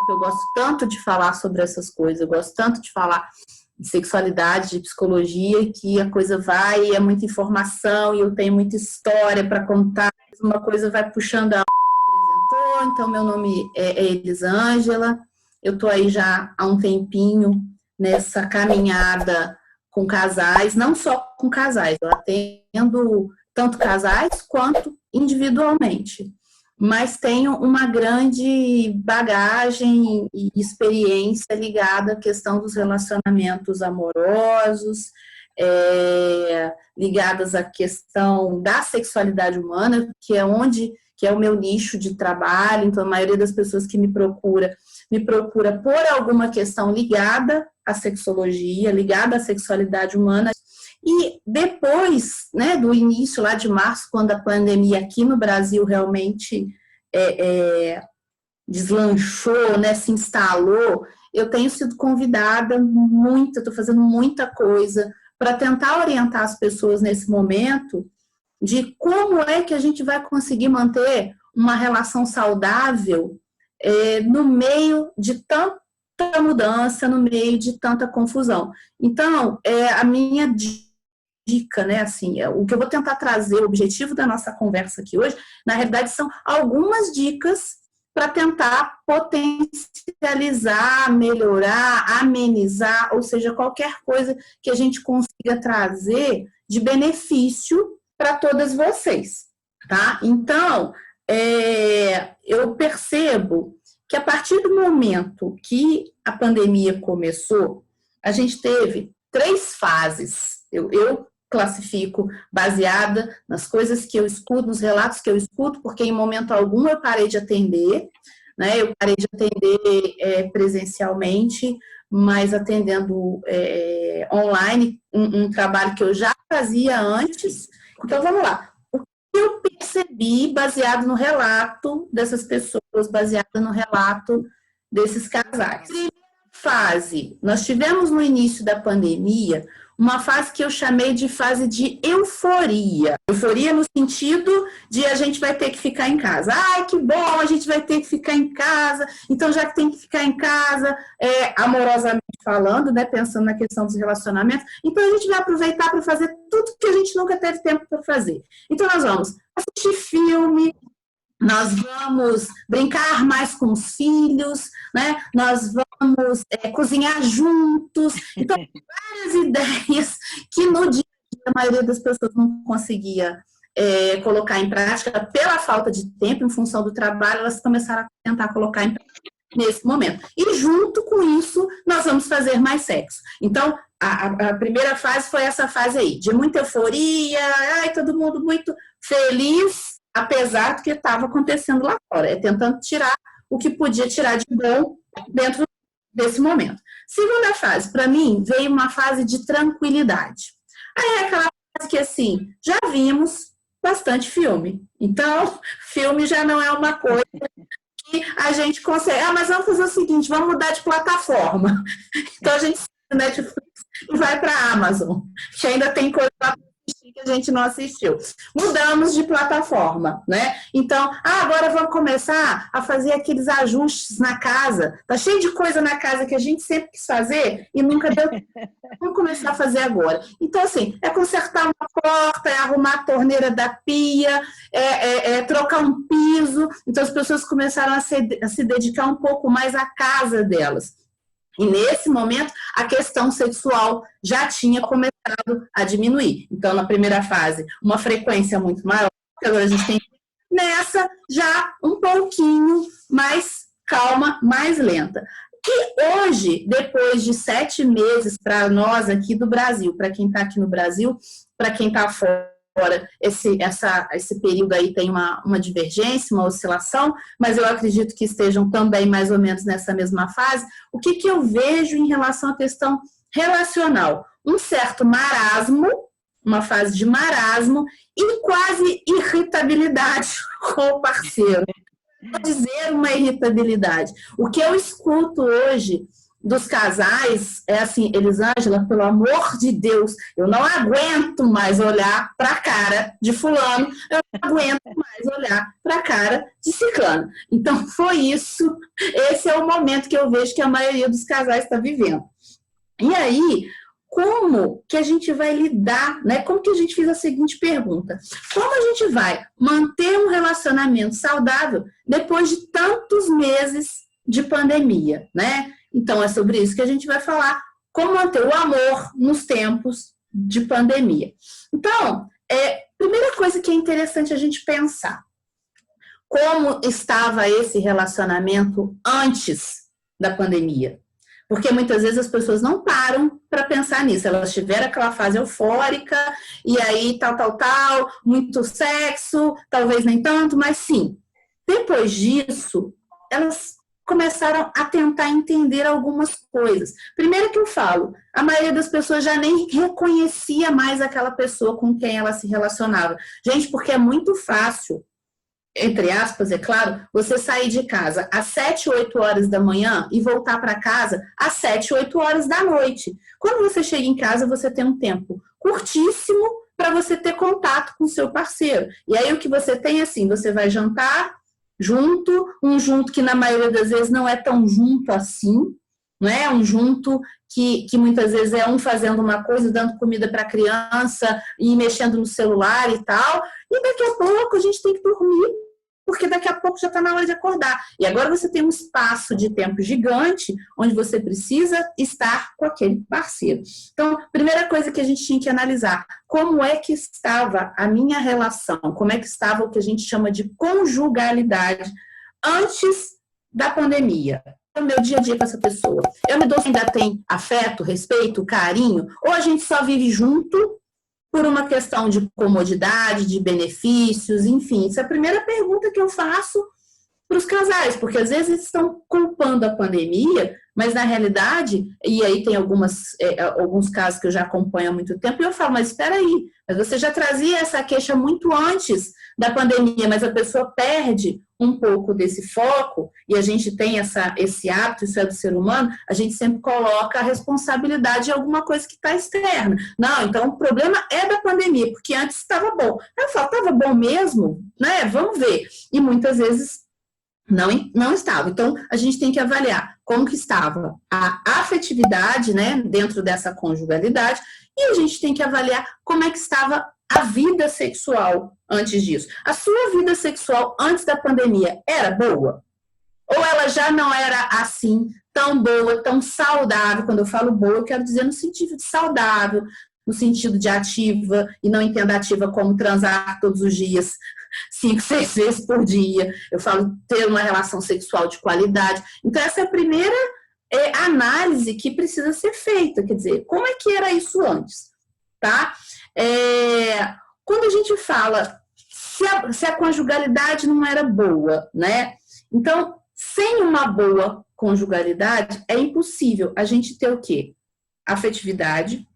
porque eu gosto tanto de falar sobre essas coisas, eu gosto tanto de falar de sexualidade, de psicologia, que a coisa vai, é muita informação, e eu tenho muita história para contar, uma coisa vai puxando a apresentou, então meu nome é Elisângela, eu estou aí já há um tempinho nessa caminhada com casais, não só com casais, eu atendo tanto casais quanto individualmente, mas tenho uma grande bagagem e experiência ligada à questão dos relacionamentos amorosos, ligadas à questão da sexualidade humana, que é o meu nicho de trabalho. Então a maioria das pessoas que me procura por alguma questão ligada à sexologia, ligada à sexualidade humana. E depois, né, do início lá de março, quando a pandemia aqui no Brasil realmente deslanchou, né, se instalou, eu tenho sido convidada estou fazendo muita coisa para tentar orientar as pessoas nesse momento de como é que a gente vai conseguir manter uma relação saudável no meio de tanta mudança, no meio de tanta confusão. Então, a minha dica, né, assim, o que eu vou tentar trazer, o objetivo da nossa conversa aqui hoje, na realidade, são algumas dicas para tentar potencializar, melhorar, amenizar, ou seja, qualquer coisa que a gente consiga trazer de benefício para todas vocês, tá? Então, eu percebo que a partir do momento que a pandemia começou, a gente teve 3 fases. Eu classifico baseada nas coisas que eu escuto, nos relatos que eu escuto, porque em momento algum eu parei de atender, né? Eu parei de atender presencialmente, mas atendendo online, um trabalho que eu já fazia antes. Então, vamos lá. O que eu percebi baseado no relato dessas pessoas, baseado no relato desses casais? Primeira fase, nós tivemos no início da pandemia uma fase que eu chamei de fase de euforia. Euforia no sentido de a gente vai ter que ficar em casa. Ai, que bom, a gente vai ter que ficar em casa. Então, já que tem que ficar em casa, amorosamente falando, né, pensando na questão dos relacionamentos, então a gente vai aproveitar para fazer tudo que a gente nunca teve tempo para fazer. Então, nós vamos assistir filme, nós vamos brincar mais com os filhos, né? Nós vamos cozinhar juntos. Então, várias ideias que no dia a dia a maioria das pessoas não conseguia colocar em prática pela falta de tempo, em função do trabalho, elas começaram a tentar colocar em prática nesse momento. E junto com isso, nós vamos fazer mais sexo. Então, a primeira fase foi essa fase aí, de muita euforia, todo mundo muito feliz, apesar do que estava acontecendo lá fora, tentando tirar o que podia tirar de bom dentro desse momento. Segunda fase, para mim, veio uma fase de tranquilidade. Aí é aquela fase que, assim, já vimos bastante filme. Então, filme já não é uma coisa que a gente consegue. Mas vamos fazer o seguinte, vamos mudar de plataforma. Então, a gente sai do Netflix e vai para a Amazon, que ainda tem coisa lá que a gente não assistiu. Mudamos de plataforma, né? Então, agora vamos começar a fazer aqueles ajustes na casa. Tá cheio de coisa na casa que a gente sempre quis fazer e nunca deu tempo. Vamos começar a fazer agora. Então, assim, consertar uma porta, arrumar a torneira da pia, trocar um piso. Então, as pessoas começaram a se dedicar um pouco mais à casa delas. E nesse momento, a questão sexual já tinha começado a diminuir. Então, na primeira fase, uma frequência muito maior, que agora a gente tem nessa já um pouquinho mais calma, mais lenta. E hoje, depois de 7 meses para nós aqui do Brasil, para quem está aqui no Brasil, para quem está fora, esse período aí tem uma divergência, uma oscilação, mas eu acredito que estejam também mais ou menos nessa mesma fase. O que eu vejo em relação à questão relacional? Um certo marasmo, uma fase de marasmo e quase irritabilidade com o parceiro. Vou dizer uma irritabilidade. O que eu escuto hoje dos casais é assim, Elisângela, pelo amor de Deus, eu não aguento mais olhar para a cara de fulano, eu não aguento mais olhar para a cara de ciclano. Então, foi isso, esse é o momento que eu vejo que a maioria dos casais está vivendo. E aí, como que a gente vai lidar, né? Como que a gente fez a seguinte pergunta: como a gente vai manter um relacionamento saudável depois de tantos meses de pandemia, né? Então, é sobre isso que a gente vai falar, como manter o amor nos tempos de pandemia. Então, primeira coisa que é interessante a gente pensar, como estava esse relacionamento antes da pandemia? Porque muitas vezes as pessoas não param para pensar nisso. Elas tiveram aquela fase eufórica, e aí tal, muito sexo, talvez nem tanto, mas sim. Depois disso, elas começaram a tentar entender algumas coisas. Primeiro que eu falo, a maioria das pessoas já nem reconhecia mais aquela pessoa com quem ela se relacionava. Gente, porque é muito fácil, entre aspas, é claro, você sair de casa às 7, 8 horas da manhã e voltar para casa às 7, 8 horas da noite. Quando você chega em casa, você tem um tempo curtíssimo para você ter contato com o seu parceiro. E aí o que você tem, assim, você vai jantar junto, um junto que na maioria das vezes não é tão junto assim, não é um junto que muitas vezes é um fazendo uma coisa, dando comida para a criança e mexendo no celular e tal, e daqui a pouco a gente tem que dormir, porque daqui a pouco já está na hora de acordar. E agora você tem um espaço de tempo gigante onde você precisa estar com aquele parceiro. Então, primeira coisa que a gente tinha que analisar, como é que estava a minha relação, como é que estava o que a gente chama de conjugalidade antes da pandemia. O meu dia a dia com essa pessoa. Eu me dou se ainda tem afeto, respeito, carinho, ou a gente só vive junto por uma questão de comodidade, de benefícios, enfim. Essa é a primeira pergunta que eu faço para os casais, porque às vezes eles estão culpando a pandemia, mas na realidade, e aí tem alguns casos que eu já acompanho há muito tempo, e eu falo, mas espera aí, mas você já trazia essa queixa muito antes da pandemia, mas a pessoa perde um pouco desse foco, e a gente tem esse hábito, isso é do ser humano, a gente sempre coloca a responsabilidade em alguma coisa que está externa. Não, então o problema é da pandemia, porque antes estava bom. Eu falo, estava bom mesmo? Né? Vamos ver. E muitas vezes não estava. Então, a gente tem que avaliar como que estava a afetividade, né, dentro dessa conjugalidade, e a gente tem que avaliar como é que estava a vida sexual antes disso. A sua vida sexual antes da pandemia era boa? Ou ela já não era assim, tão boa, tão saudável? Quando eu falo boa, eu quero dizer no sentido de saudável, no sentido de ativa, e não entenda ativa como transar todos os dias, 5, 6 vezes por dia. Eu falo ter uma relação sexual de qualidade. Então, essa é a primeira análise que precisa ser feita. Quer dizer, como é que era isso antes? Tá? Quando a gente fala se a conjugalidade não era boa, né? Então, sem uma boa conjugalidade, é impossível a gente ter o quê? Afetividade,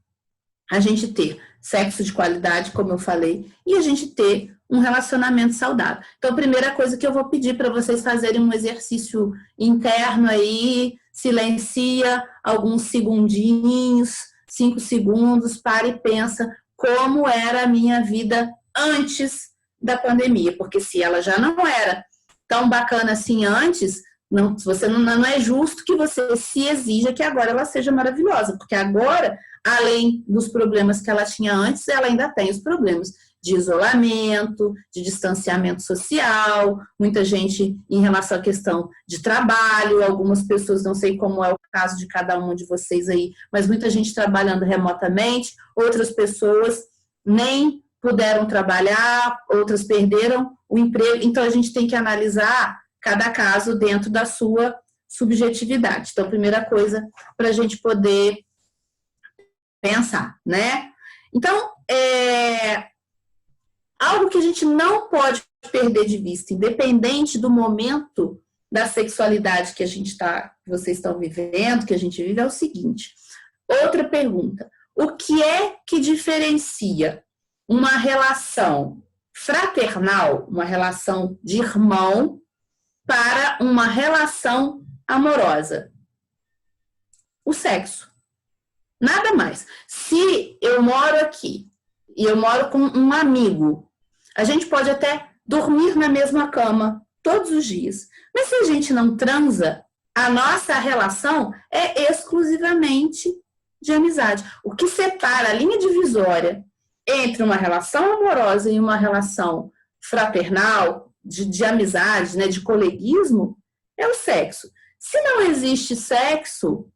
a gente ter sexo de qualidade, como eu falei, e a gente ter um relacionamento saudável. Então, a primeira coisa que eu vou pedir para vocês fazerem um exercício interno aí, silencia alguns segundinhos, 5 segundos, para e pensa como era a minha vida antes da pandemia, porque se ela já não era tão bacana assim antes, não é justo que você se exija que agora ela seja maravilhosa, porque agora, além dos problemas que ela tinha antes, ela ainda tem os problemas de isolamento, de distanciamento social, muita gente em relação à questão de trabalho, algumas pessoas, não sei como é o caso de cada um de vocês aí, mas muita gente trabalhando remotamente, outras pessoas nem puderam trabalhar, outras perderam o emprego, então a gente tem que analisar cada caso dentro da sua subjetividade. Então, primeira coisa para a gente poder pensar, né? Então, algo que a gente não pode perder de vista, independente do momento da sexualidade que vocês estão vivendo, que a gente vive, é o seguinte. Outra pergunta: o que é que diferencia uma relação fraternal, uma relação de irmão, para uma relação amorosa? o sexo. Nada mais. Se eu moro aqui e eu moro com um amigo, a gente pode até dormir na mesma cama todos os dias. Mas se a gente não transa, a nossa relação é exclusivamente de amizade. O que separa a linha divisória entre uma relação amorosa e uma relação fraternal, de amizade, né, de coleguismo, é o sexo. Se não existe sexo,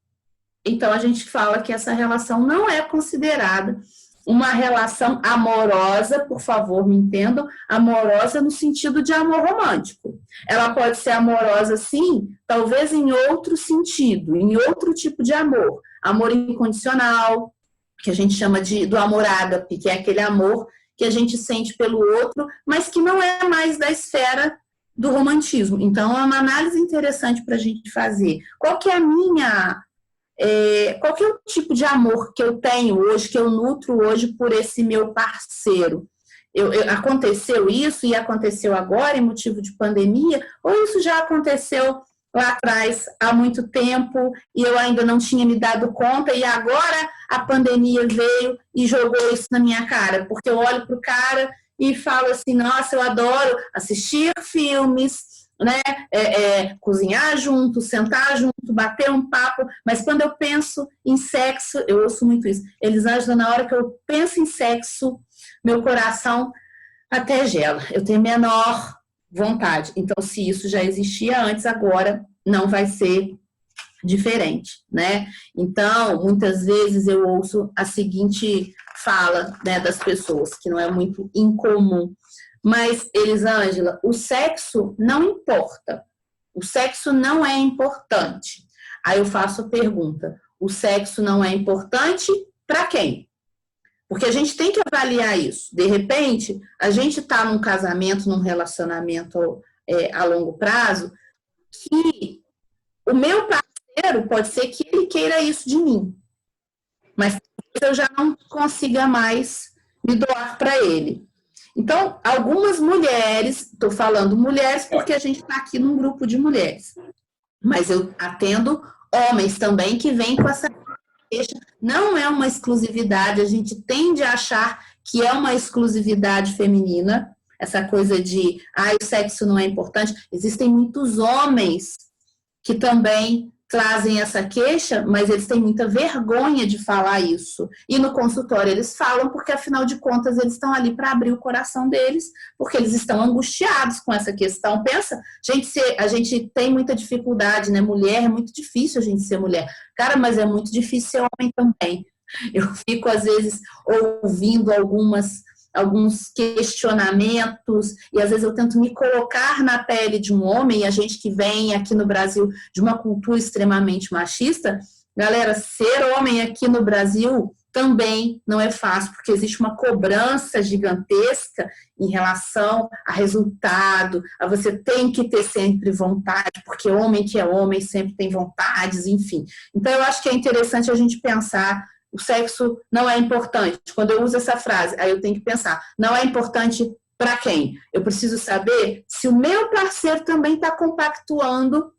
então a gente fala que essa relação não é considerada uma relação amorosa, por favor, me entendam, amorosa no sentido de amor romântico. Ela pode ser amorosa, sim, talvez em outro sentido, em outro tipo de amor. Amor incondicional, que a gente chama do amor ágape, que é aquele amor que a gente sente pelo outro, mas que não é mais da esfera do romantismo. Então, é uma análise interessante para a gente fazer. Qual que é qual que é o tipo de amor que eu tenho hoje, que eu nutro hoje por esse meu parceiro? Aconteceu isso e aconteceu agora em motivo de pandemia, ou isso já aconteceu lá atrás há muito tempo e eu ainda não tinha me dado conta e agora a pandemia veio e jogou isso na minha cara? Porque eu olho para o cara e falo assim, nossa, eu adoro assistir filmes, né, cozinhar junto, sentar junto, bater um papo, mas quando eu penso em sexo, eu ouço muito isso, Elisângela, na hora que eu penso em sexo, meu coração até gela, eu tenho menor vontade. Então, se isso já existia antes, agora não vai ser diferente, né? Então, muitas vezes eu ouço a seguinte fala, né, das pessoas, que não é muito incomum. Mas, Elisângela, o sexo não importa. O sexo não é importante. Aí eu faço a pergunta, o sexo não é importante para quem? Porque a gente tem que avaliar isso. De repente, a gente está num casamento, num relacionamento a longo prazo, que o meu parceiro pode ser que ele queira isso de mim, mas eu já não consiga mais me doar para ele. Então, algumas mulheres, estou falando mulheres porque a gente está aqui num grupo de mulheres, mas eu atendo homens também que vêm com essa queixa. Não é uma exclusividade, a gente tende a achar que é uma exclusividade feminina, essa coisa de, o sexo não é importante. Existem muitos homens que também trazem essa queixa, mas eles têm muita vergonha de falar isso. E no consultório eles falam porque, afinal de contas, eles estão ali para abrir o coração deles, porque eles estão angustiados com essa questão. Pensa, a gente tem muita dificuldade, né? Mulher, é muito difícil a gente ser mulher. Cara, mas é muito difícil ser homem também. Eu fico, às vezes, ouvindo alguns questionamentos, e às vezes eu tento me colocar na pele de um homem, e a gente que vem aqui no Brasil de uma cultura extremamente machista, galera, ser homem aqui no Brasil também não é fácil, porque existe uma cobrança gigantesca em relação a resultado, a você tem que ter sempre vontade, porque homem que é homem sempre tem vontades, enfim. Então eu acho que é interessante a gente pensar, o sexo não é importante. Quando eu uso essa frase, aí eu tenho que pensar, não é importante para quem? Eu preciso saber se o meu parceiro também está compactuando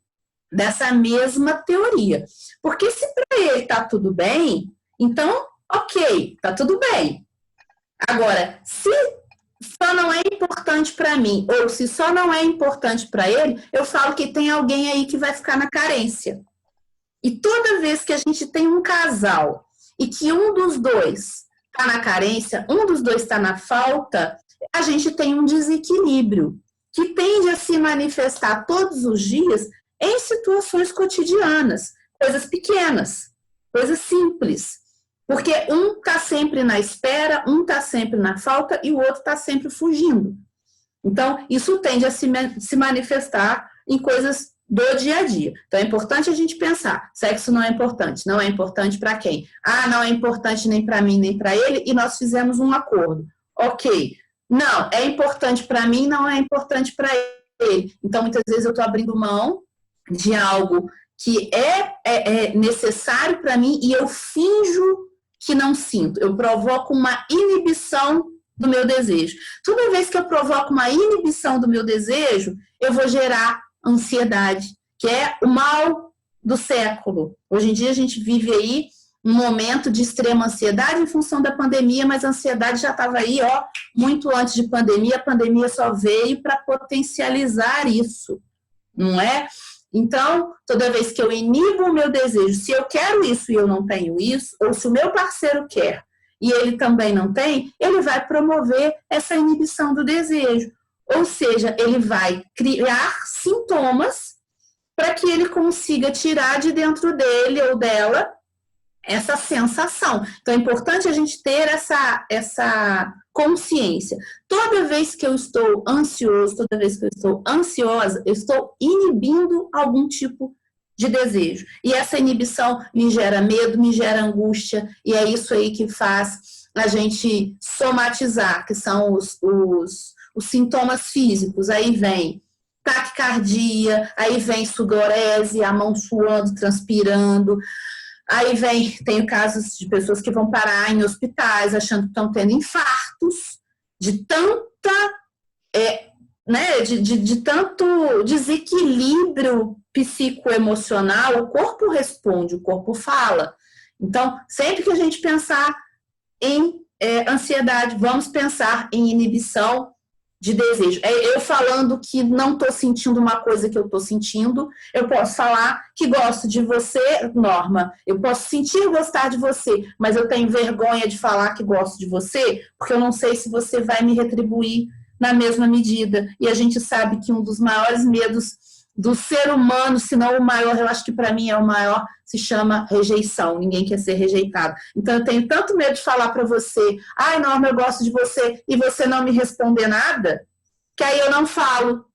dessa mesma teoria. Porque se para ele está tudo bem, então, ok, está tudo bem. Agora, se só não é importante para mim, ou se só não é importante para ele, eu falo que tem alguém aí que vai ficar na carência. E toda vez que a gente tem um casal e que um dos dois está na carência, um dos dois está na falta, a gente tem um desequilíbrio que tende a se manifestar todos os dias em situações cotidianas, coisas pequenas, coisas simples. Porque um está sempre na espera, um está sempre na falta e o outro está sempre fugindo. Então, isso tende a se manifestar em coisas do dia a dia. Então, é importante a gente pensar, sexo não é importante para quem? Não é importante nem para mim, nem para ele, e nós fizemos um acordo. Ok, não, é importante para mim, não é importante para ele. Então, muitas vezes eu estou abrindo mão de algo que é necessário para mim e eu finjo que não sinto. Eu provoco uma inibição do meu desejo. Toda vez que eu provoco uma inibição do meu desejo, eu vou gerar ansiedade, que é o mal do século. Hoje em dia a gente vive aí um momento de extrema ansiedade em função da pandemia, mas a ansiedade já estava aí, ó, muito antes de pandemia. A pandemia só veio para potencializar isso, não é? Então, toda vez que eu inibo o meu desejo, se eu quero isso e eu não tenho isso, ou se o meu parceiro quer e ele também não tem, ele vai promover essa inibição do desejo. Ou seja, ele vai criar sintomas para que ele consiga tirar de dentro dele ou dela essa sensação. Então, é importante a gente ter essa consciência. Toda vez que eu estou ansioso, toda vez que eu estou ansiosa, eu estou inibindo algum tipo de desejo. E essa inibição me gera medo, me gera angústia, e é isso aí que faz a gente somatizar, que são os sintomas físicos. Aí vem taquicardia, aí vem sudorese, a mão suando, transpirando. Aí tenho casos de pessoas que vão parar em hospitais achando que estão tendo infartos, de tanto desequilíbrio psicoemocional. O corpo responde, o corpo fala. Então, sempre que a gente pensar em ansiedade, vamos pensar em inibição de desejo. Eu falando que não estou sentindo uma coisa que eu estou sentindo, eu posso falar que gosto de você, Norma, eu posso sentir gostar de você, mas eu tenho vergonha de falar que gosto de você, porque eu não sei se você vai me retribuir na mesma medida. E a gente sabe que um dos maiores medos do ser humano, se não o maior, eu acho que para mim é o maior, se chama rejeição. Ninguém quer ser rejeitado. Então eu tenho tanto medo de falar para você, ai, Norma, eu gosto de você, e você não me responder nada, que aí eu não falo.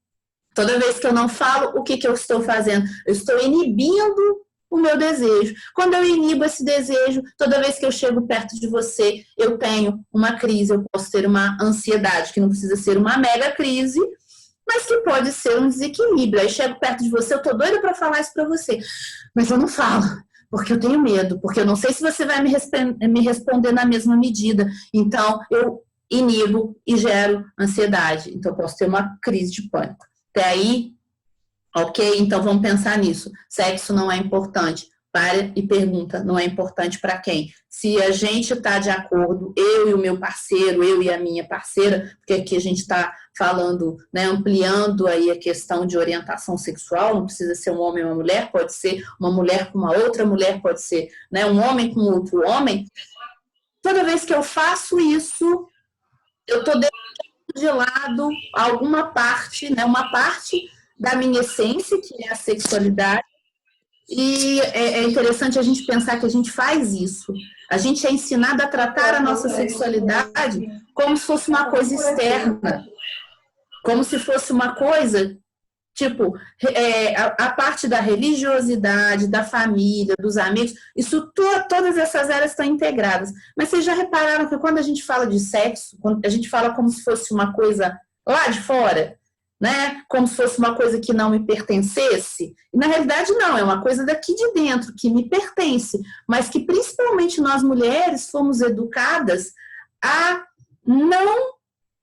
Toda vez que eu não falo, o que eu estou fazendo? Eu estou inibindo o meu desejo. Quando eu inibo esse desejo, toda vez que eu chego perto de você, eu tenho uma crise, eu posso ter uma ansiedade, que não precisa ser uma mega crise, mas que pode ser um desequilíbrio. Aí chego perto de você, eu tô doida para falar isso para você, mas eu não falo, porque eu tenho medo, porque eu não sei se você vai me responder na mesma medida. Então, eu inibo e gero ansiedade. Então, eu posso ter uma crise de pânico. Até aí, ok? Então, vamos pensar nisso. Sexo não é importante. Para e pergunta, não é importante para quem? Se a gente está de acordo, eu e o meu parceiro, eu e a minha parceira, porque aqui a gente está falando, né, ampliando aí a questão de orientação sexual, não precisa ser um homem ou uma mulher, pode ser uma mulher com uma outra mulher, pode ser, né, um homem com outro homem. Toda vez que eu faço isso, eu estou deixando de lado alguma parte, né, uma parte da minha essência, que é a sexualidade. E é interessante a gente pensar que a gente faz isso. A gente é ensinado a tratar a nossa sexualidade como se fosse uma coisa externa. Como se fosse uma coisa, tipo, a parte da religiosidade, da família, dos amigos, isso todas essas áreas estão integradas. Mas vocês já repararam que quando a gente fala de sexo, quando a gente fala como se fosse uma coisa lá de fora, né? Como se fosse uma coisa que não me pertencesse. E na realidade não, é uma coisa daqui de dentro, que me pertence, mas que principalmente nós mulheres fomos educadas a não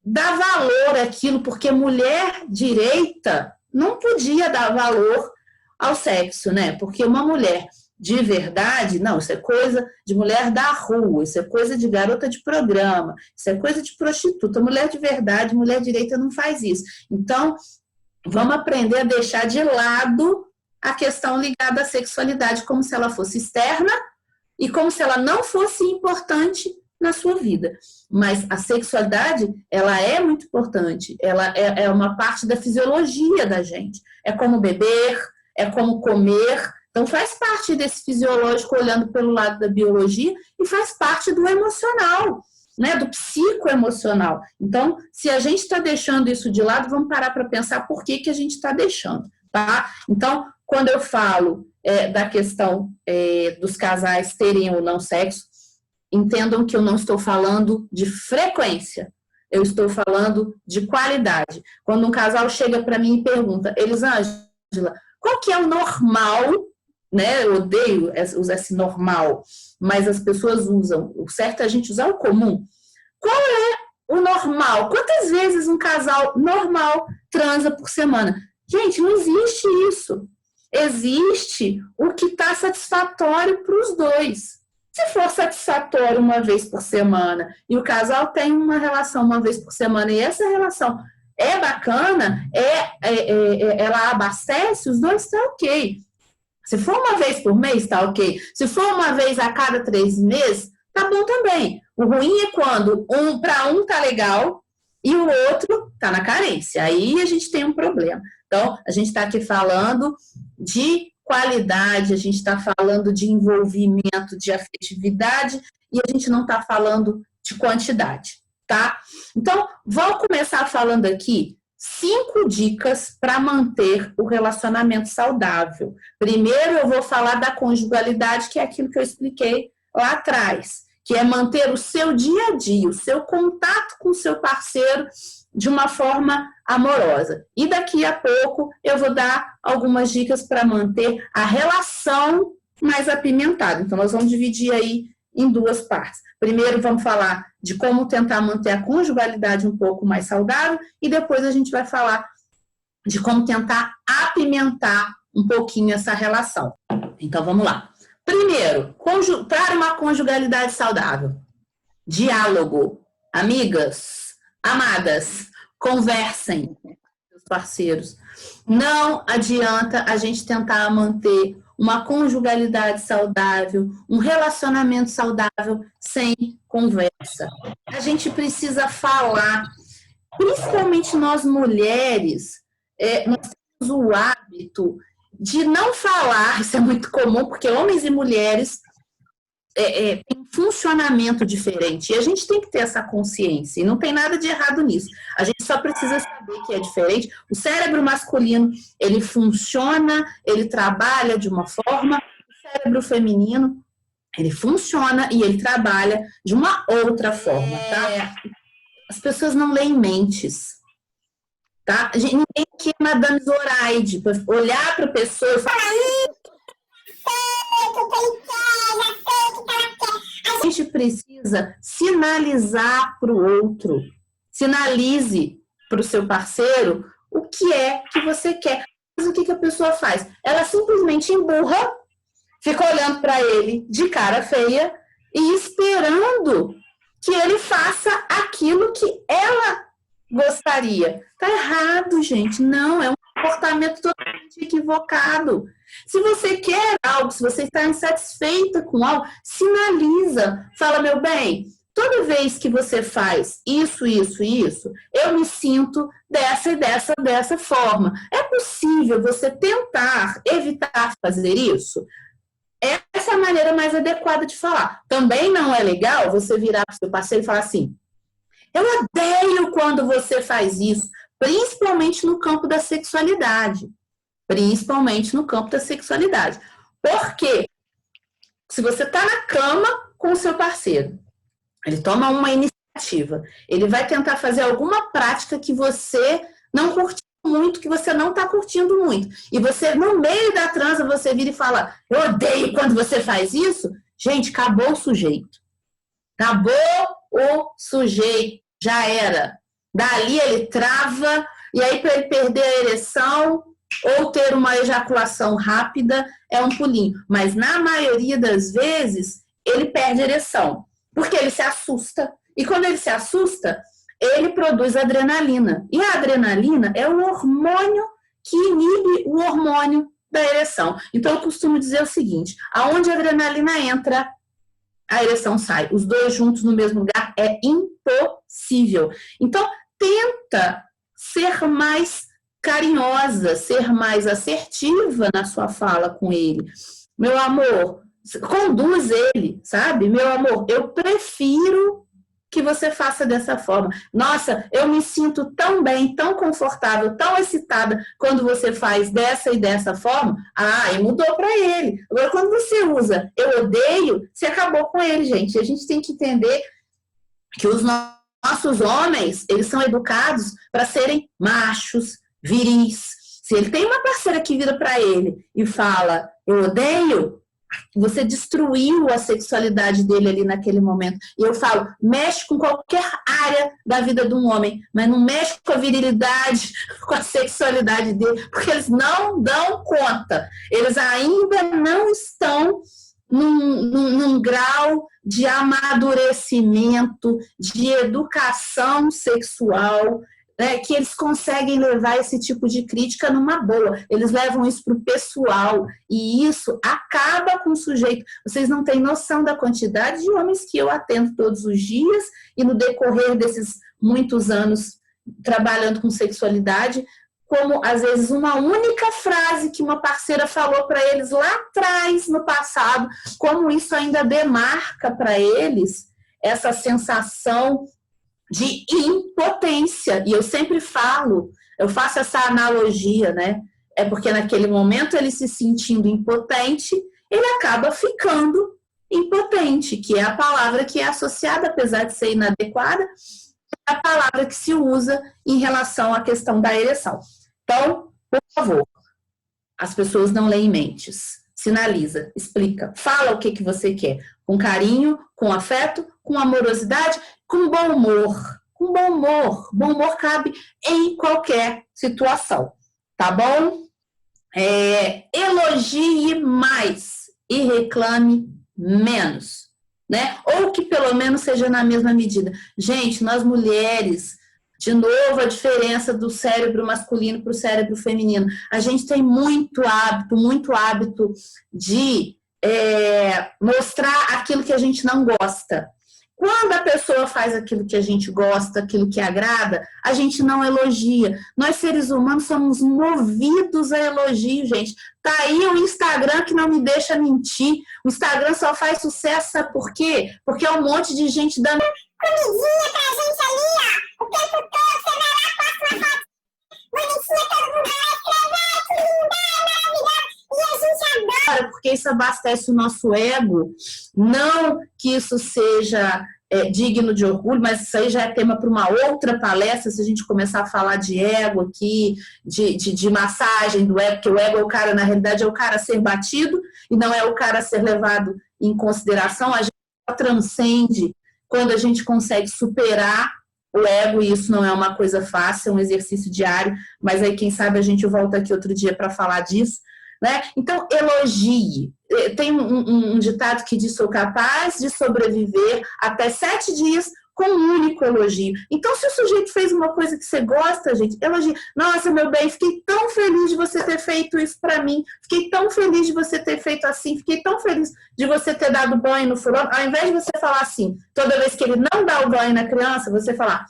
dar valor àquilo, porque mulher direita não podia dar valor ao sexo, né? Porque uma mulher de verdade, não, isso é coisa de mulher da rua, isso é coisa de garota de programa, isso é coisa de prostituta. Mulher de verdade, mulher direita não faz isso. Então, vamos aprender a deixar de lado a questão ligada à sexualidade, como se ela fosse externa e como se ela não fosse importante na sua vida. Mas a sexualidade, ela é muito importante, ela é uma parte da fisiologia da gente. É como beber, é como comer. Então, faz parte desse fisiológico, olhando pelo lado da biologia, e faz parte do emocional, né, do psicoemocional. Então, se a gente está deixando isso de lado, vamos parar para pensar por que a gente está deixando, tá? Então, quando eu falo da questão dos casais terem ou não sexo, entendam que eu não estou falando de frequência, eu estou falando de qualidade. Quando um casal chega para mim e pergunta, Elisângela, qual que é o normal, né? Eu odeio usar esse normal, mas as pessoas usam. O certo é a gente usar o comum. Qual é o normal? Quantas vezes um casal normal transa por semana? Gente, não existe isso. Existe o que está satisfatório para os dois. Se for satisfatório uma vez por semana e o casal tem uma relação uma vez por semana e essa relação é bacana, ela abastece, os dois está ok. Se for uma vez por mês, está ok. Se for uma vez a cada 3 meses, tá bom também. O ruim é quando para um tá legal e o outro tá na carência. Aí a gente tem um problema. Então, a gente está aqui falando de qualidade, a gente está falando de envolvimento, de afetividade, e a gente não está falando de quantidade, tá? Então, vou começar falando aqui 5 dicas para manter o relacionamento saudável. Primeiro, eu vou falar da conjugalidade, que é aquilo que eu expliquei lá atrás, que é manter o seu dia a dia, o seu contato com o seu parceiro de uma forma amorosa. E daqui a pouco eu vou dar algumas dicas para manter a relação mais apimentada. Então, nós vamos dividir aí em 2 partes. Primeiro, vamos falar de como tentar manter a conjugalidade um pouco mais saudável e depois a gente vai falar de como tentar apimentar um pouquinho essa relação. Então, vamos lá. Primeiro, para uma conjugalidade saudável, diálogo. Amigas, amadas, conversem com seus parceiros. Não adianta a gente tentar manter uma conjugalidade saudável, um relacionamento saudável sem conversa. A gente precisa falar, principalmente nós mulheres, nós temos o hábito de não falar, isso é muito comum, porque homens e mulheres têm um funcionamento diferente, e a gente tem que ter essa consciência, e não tem nada de errado nisso, a gente só precisa saber que é diferente. O cérebro masculino, ele funciona, ele trabalha de uma forma, o cérebro feminino, ele funciona e ele trabalha de uma outra forma, tá? As pessoas não leem mentes, tá? Ninguém quer Madame Zoraide, para olhar para a pessoa e falar... A gente precisa sinalizar para o outro, sinalize para o seu parceiro o que é que você quer. Mas o que a pessoa faz? Ela simplesmente emburra, fica olhando para ele de cara feia e esperando que ele faça aquilo que ela gostaria. Tá errado, gente. Não, é um comportamento totalmente equivocado. Se você quer algo, se você está insatisfeita com algo, sinaliza. Fala, meu bem, toda vez que você faz isso, eu me sinto dessa e dessa forma. É possível você tentar evitar fazer isso? Essa é a maneira mais adequada de falar. Também não é legal você virar para o seu parceiro e falar assim: eu odeio quando você faz isso, principalmente no campo da sexualidade. Principalmente no campo da sexualidade. Porque se você está na cama com o seu parceiro, ele toma uma iniciativa, ele vai tentar fazer alguma prática que você não curtiu muito, que você não está curtindo muito, e você, no meio da transa, você vira e fala: eu odeio quando você faz isso. Gente, acabou o sujeito. Acabou o sujeito. Já era. Dali ele trava, e aí para ele perder a ereção ou ter uma ejaculação rápida é um pulinho. Mas na maioria das vezes ele perde a ereção, porque ele se assusta. E quando ele se assusta, ele produz adrenalina. E a adrenalina é o hormônio que inibe o hormônio da ereção. Então eu costumo dizer o seguinte: aonde a adrenalina entra, a ereção sai. Os dois juntos no mesmo lugar é impossível. Então tenta ser mais carinhosa, ser mais assertiva na sua fala com ele. Meu amor, conduz ele, sabe? Meu amor, eu prefiro que você faça dessa forma. Nossa, eu me sinto tão bem, tão confortável, tão excitada quando você faz dessa e dessa forma. Ah, e mudou para ele. Agora, quando você usa eu odeio, você acabou com ele, gente. A gente tem que entender que os nossos homens, eles são educados para serem machos, viris. Se ele tem uma parceira que vira para ele e fala eu odeio, Você destruiu a sexualidade dele ali naquele momento. E eu falo, mexe com qualquer área da vida de um homem, mas não mexe com a virilidade, com a sexualidade dele, porque eles não dão conta. Eles ainda não estão num grau de amadurecimento, de educação sexual, né, que eles conseguem levar esse tipo de crítica numa boa. Eles levam isso para o pessoal e isso acaba com o sujeito. Vocês não têm noção da quantidade de homens que eu atendo todos os dias e no decorrer desses muitos anos trabalhando com sexualidade, como às vezes uma única frase que uma parceira falou para eles lá atrás, no passado, como isso ainda demarca para eles essa sensação de impotência. E eu sempre falo, eu faço essa analogia, né? É porque naquele momento ele se sentindo impotente, ele acaba ficando impotente, que é a palavra que é associada, apesar de ser inadequada, é a palavra que se usa em relação à questão da ereção. Então, por favor, as pessoas não leem mentes. Sinaliza, explica, fala o que você quer. Com carinho, com afeto, com amorosidade, com bom humor. Com bom humor. Bom humor cabe em qualquer situação. Tá bom? Elogie mais e reclame menos. Né? Ou que pelo menos seja na mesma medida. Gente, nós mulheres, de novo a diferença do cérebro masculino para o cérebro feminino. A gente tem muito hábito de mostrar aquilo que a gente não gosta. Quando a pessoa faz aquilo que a gente gosta, aquilo que agrada, a gente não elogia. Nós, seres humanos, somos movidos a elogio, gente. Tá aí o Instagram que não me deixa mentir. O Instagram só faz sucesso, sabe por quê? Porque é um monte de gente dando comidinha pra gente ali, ó. O tempo todo, você vai lá, posta uma foto bonitinha, todo mundo vai escrever, que linda, maravilhosa. E a gente adora, porque isso abastece o nosso ego. Não que isso seja digno de orgulho, mas isso aí já é tema para uma outra palestra, se a gente começar a falar de ego aqui, de massagem do ego, porque o ego é o cara, na realidade, é o cara a ser batido e não é o cara a ser levado em consideração. A gente transcende quando a gente consegue superar o ego, e isso não é uma coisa fácil, é um exercício diário, mas aí quem sabe a gente volta aqui outro dia para falar disso, né? Então, elogie. Tem um ditado que diz: sou capaz de sobreviver até 7 dias com um único elogio. Então, se o sujeito fez uma coisa que você gosta, gente, elogie. Nossa, meu bem, fiquei tão feliz de você ter feito isso para mim, fiquei tão feliz de você ter feito assim, fiquei tão feliz de você ter dado banho no fulano. Ao invés de você falar assim, toda vez que ele não dá o banho na criança, você falar: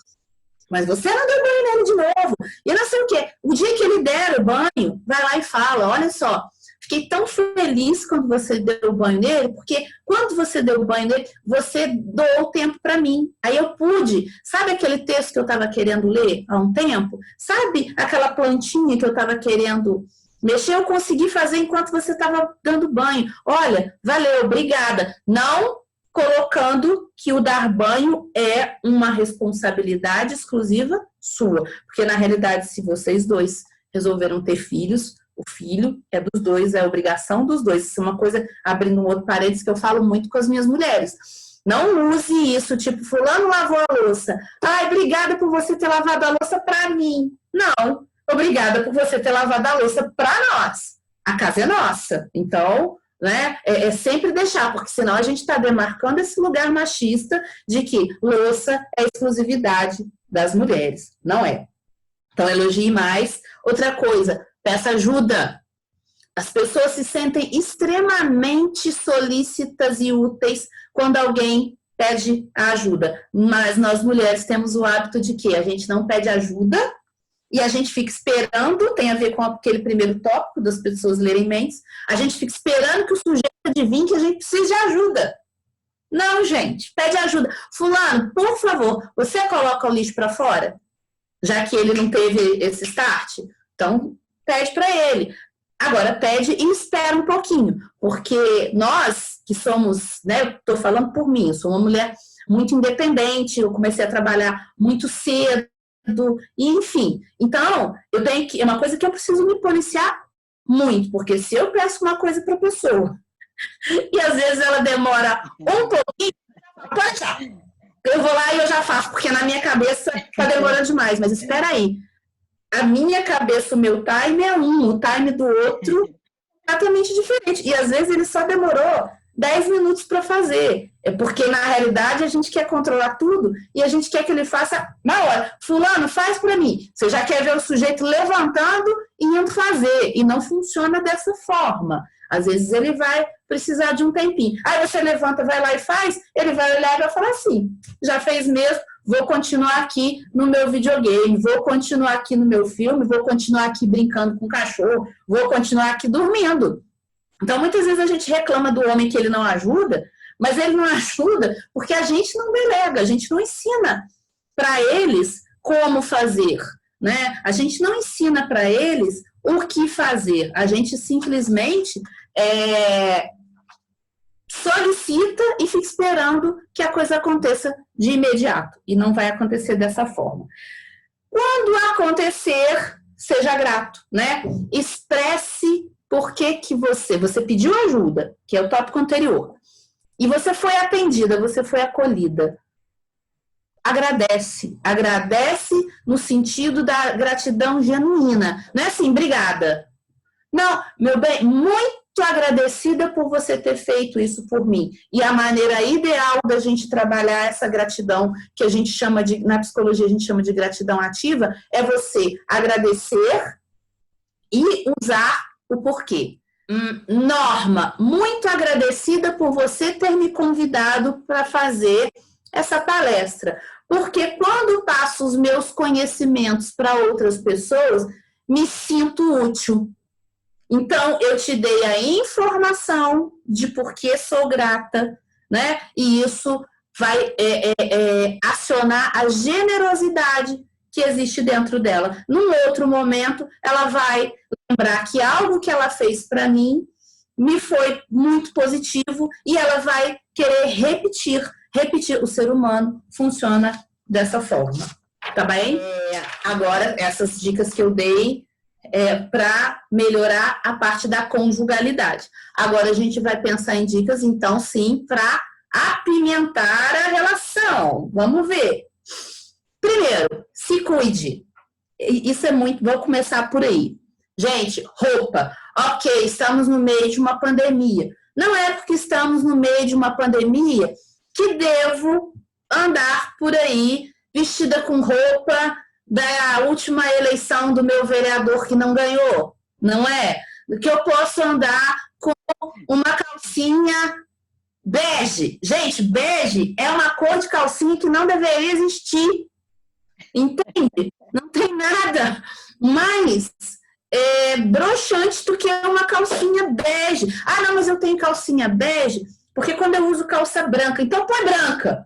mas você não deu banho nele de novo. E não sei o quê. O dia que ele der o banho, vai lá e fala: olha só, fiquei tão feliz quando você deu o banho nele, porque quando você deu o banho nele, você doou tempo para mim. Aí eu pude. Sabe aquele texto que eu estava querendo ler há um tempo? Sabe aquela plantinha que eu estava querendo mexer? Eu consegui fazer enquanto você estava dando banho. Olha, valeu, obrigada. Não colocando que o dar banho é uma responsabilidade exclusiva sua. Porque, na realidade, se vocês dois resolveram ter filhos, o filho é dos dois, é obrigação dos dois. Isso é uma coisa, abrindo um outro parênteses, que eu falo muito com as minhas mulheres. Não use isso, tipo, fulano lavou a louça. Ai, obrigada por você ter lavado a louça para mim. Não, obrigada por você ter lavado a louça para nós. A casa é nossa. Então, né, é sempre deixar, porque senão a gente está demarcando esse lugar machista de que louça é exclusividade das mulheres. Não é. Então, elogie mais. Outra coisa, peça ajuda. As pessoas se sentem extremamente solícitas e úteis quando alguém pede ajuda. Mas nós mulheres temos o hábito de que a gente não pede ajuda e a gente fica esperando, tem a ver com aquele primeiro tópico das pessoas lerem mentes, a gente fica esperando que o sujeito adivinhe que a gente precisa de ajuda. Não, gente, pede ajuda. Fulano, por favor, você coloca o lixo para fora? Já que ele não teve esse start? Então, pede para ele. Agora, pede e espera um pouquinho, porque nós que somos, né, eu estou falando por mim, eu sou uma mulher muito independente, eu comecei a trabalhar muito cedo, e enfim. Então, eu tenho que, é uma coisa que eu preciso me policiar muito, porque se eu peço uma coisa para a pessoa E às vezes ela demora um pouquinho, pode já. Eu vou lá e eu já faço, porque na minha cabeça tá demorando demais. Mas espera aí, a minha cabeça, o meu time é um, o time do outro é completamente diferente. E às vezes ele só demorou 10 minutos para fazer. É porque, na realidade, a gente quer controlar tudo e a gente quer que ele faça na hora. Fulano, faz para mim. Você já quer ver o sujeito levantando e indo fazer. E não funciona dessa forma. Às vezes ele vai precisar de um tempinho. Aí você levanta, vai lá e faz, ele vai olhar e vai falar assim, já fez mesmo, vou continuar aqui no meu videogame, vou continuar aqui no meu filme, vou continuar aqui brincando com o cachorro, vou continuar aqui dormindo. Então, muitas vezes a gente reclama do homem que ele não ajuda, mas ele não ajuda porque a gente não delega, a gente não ensina para eles como fazer, né? A gente não ensina para eles o que fazer, a gente simplesmente solicita e fica esperando que a coisa aconteça de imediato, e não vai acontecer dessa forma. Quando acontecer, seja grato, né? Expresse por que você pediu ajuda, que é o tópico anterior, e você foi atendida, você foi acolhida. Agradece no sentido da gratidão genuína. Não é assim, obrigada. Não, meu bem, muito agradecida por você ter feito isso por mim. E a maneira ideal da gente trabalhar essa gratidão, que a gente chama de, na psicologia a gente chama de gratidão ativa, é você agradecer e usar o porquê. Norma, muito agradecida por você ter me convidado para fazer essa palestra, porque quando passo os meus conhecimentos para outras pessoas, me sinto útil. Então, eu te dei a informação de por que sou grata, né? E isso vai acionar a generosidade que existe dentro dela. Num outro momento, ela vai lembrar que algo que ela fez para mim me foi muito positivo e ela vai querer repetir. O ser humano funciona dessa forma, tá bem? Agora, essas dicas que eu dei para melhorar a parte da conjugalidade. Agora a gente vai pensar em dicas, então, sim, para apimentar a relação. Vamos ver. Primeiro, se cuide. Isso é muito... Vou começar por aí. Gente, roupa. Ok, estamos no meio de uma pandemia. Não é porque estamos no meio de uma pandemia que devo andar por aí vestida com roupa da última eleição do meu vereador que não ganhou. Não é? Que eu posso andar com uma calcinha bege. Gente, bege é uma cor de calcinha que não deveria existir. Entende? Não tem nada mais broxante do que uma calcinha bege. Ah, não, mas eu tenho calcinha bege porque quando eu uso calça branca, então põe branca.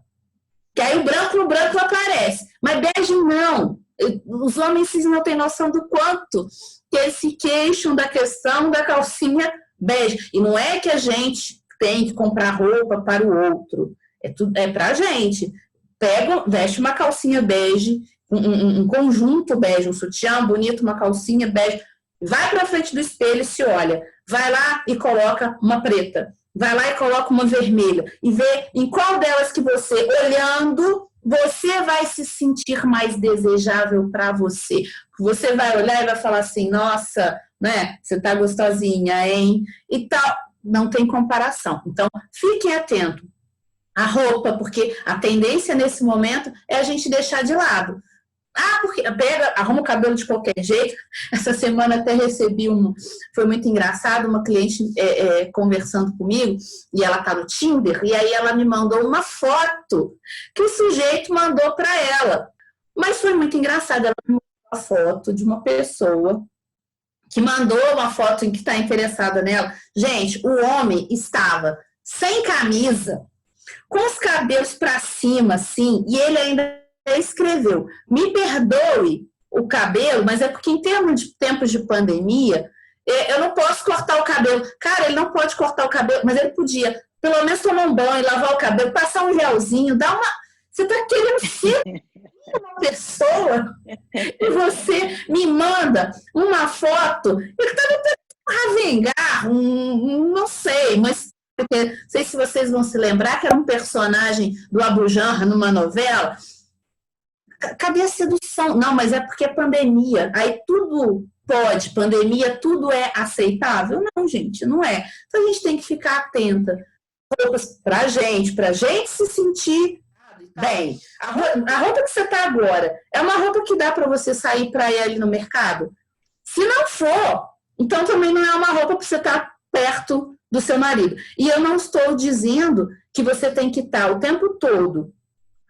Que aí o branco no branco aparece. Mas bege não. Os homens não têm noção do quanto que eles se queixam da questão da calcinha bege. E não é que a gente tem que comprar roupa para o outro. É para a gente. Veste uma calcinha bege, um conjunto bege, um sutiã bonito, uma calcinha bege. Vai para frente do espelho e se olha. Vai lá e coloca uma preta. Vai lá e coloca uma vermelha. E vê em qual delas que você, olhando, você vai se sentir mais desejável para você. Você vai olhar e vai falar assim, nossa, né, você tá gostosinha, hein? E tal. Não tem comparação. Então, fiquem atentos à roupa, porque a tendência nesse momento é a gente deixar de lado. Ah, porque arruma o cabelo de qualquer jeito. Essa semana até recebi foi muito engraçado, uma cliente conversando comigo, e ela tá no Tinder, e aí ela me mandou uma foto que o sujeito mandou para ela. Mas foi muito engraçado, ela me mandou uma foto de uma pessoa que mandou uma foto em que está interessada nela. Gente, o homem estava sem camisa, com os cabelos para cima, assim, e ele ainda escreveu, me perdoe o cabelo, mas é porque em termos de tempos de pandemia, eu não posso cortar o cabelo. Cara, ele não pode cortar o cabelo, mas ele podia pelo menos tomar um banho, lavar o cabelo, passar um gelzinho, dar uma... Você tá querendo ser uma pessoa e você me manda uma foto, ele tá me tentando ravengar, não sei, mas não sei se vocês vão se lembrar, que era um personagem do Abu Janra numa novela. Cadê a sedução? Não, mas é porque é pandemia. Aí tudo pode, pandemia, tudo é aceitável? Não, gente, não é. Então a gente tem que ficar atenta. Roupas pra gente se sentir bem. A roupa que você tá agora é uma roupa que dá para você sair para ir ali no mercado? Se não for, então também não é uma roupa para você estar perto do seu marido. E eu não estou dizendo que você tem que estar o tempo todo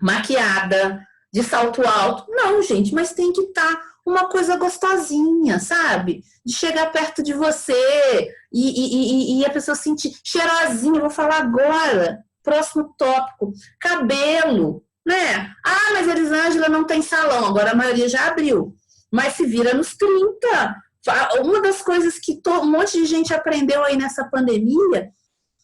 maquiada, de salto alto. Não, gente, mas tem que estar uma coisa gostosinha, sabe? De chegar perto de você e a pessoa sentir cheirosinha. Vou falar agora. Próximo tópico. Cabelo, né? Ah, mas a Elisângela não tem salão. Agora a maioria já abriu. Mas se vira nos 30. Uma das coisas que um monte de gente aprendeu aí nessa pandemia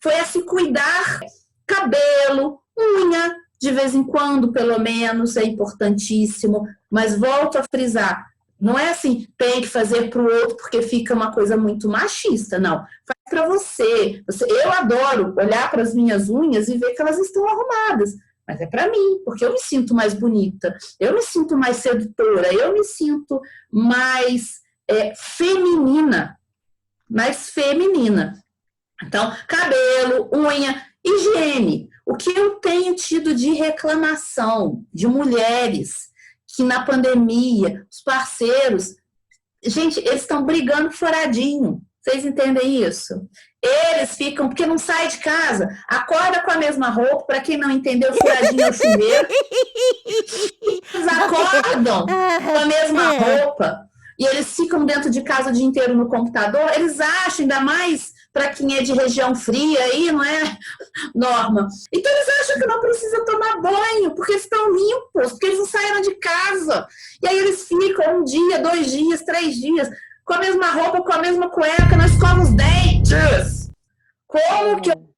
foi a se cuidar. Cabelo, unha, de vez em quando, pelo menos, é importantíssimo. Mas volto a frisar, não é assim, tem que fazer para o outro porque fica uma coisa muito machista, não. Faz para você. Eu adoro olhar para as minhas unhas e ver que elas estão arrumadas. Mas é para mim, porque eu me sinto mais bonita, eu me sinto mais sedutora, eu me sinto mais feminina. Mais feminina. Então, cabelo, unha, higiene. O que eu tenho tido de reclamação de mulheres que na pandemia, os parceiros, gente, eles estão brigando furadinho. Vocês entendem isso? Eles ficam, porque não sai de casa, acorda com a mesma roupa, para quem não entendeu, furadinho é o chuveiro. Eles acordam com a mesma roupa e eles ficam dentro de casa o dia inteiro no computador. Eles acham, ainda mais para quem é de região fria aí, não é, Norma? Então eles acham que não precisa tomar banho, porque estão limpos, porque eles não saíram de casa. E aí eles ficam 1 dia, 2 dias, 3 dias, com a mesma roupa, com a mesma cueca, não escovam os dentes. Como que eu tenho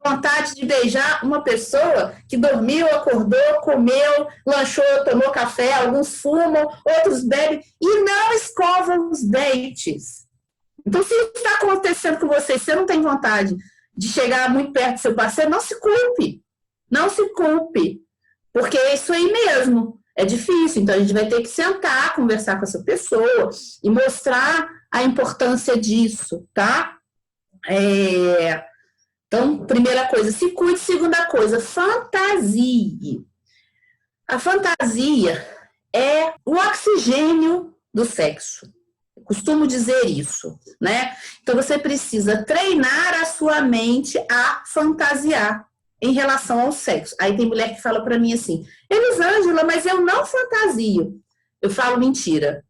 vontade de beijar uma pessoa que dormiu, acordou, comeu, lanchou, tomou café, alguns fumam, outros bebem, e não escovam os dentes? Então, se isso está acontecendo com você não tem vontade de chegar muito perto do seu parceiro, não se culpe. Não se culpe. Porque é isso aí mesmo. É difícil. Então, a gente vai ter que sentar, conversar com essa pessoa e mostrar a importância disso, tá? Então, primeira coisa, se cuide. Segunda coisa, fantasie. A fantasia é o oxigênio do sexo. Costumo dizer isso, né? Então, você precisa treinar a sua mente a fantasiar em relação ao sexo. Aí tem mulher que fala pra mim assim, Elisângela, mas eu não fantasio. Eu falo, mentira.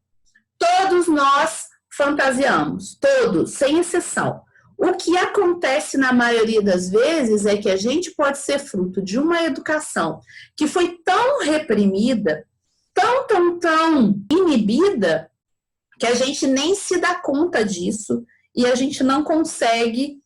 Todos nós fantasiamos, todos, sem exceção. O que acontece na maioria das vezes é que a gente pode ser fruto de uma educação que foi tão reprimida, tão inibida, que a gente nem se dá conta disso e a gente não consegue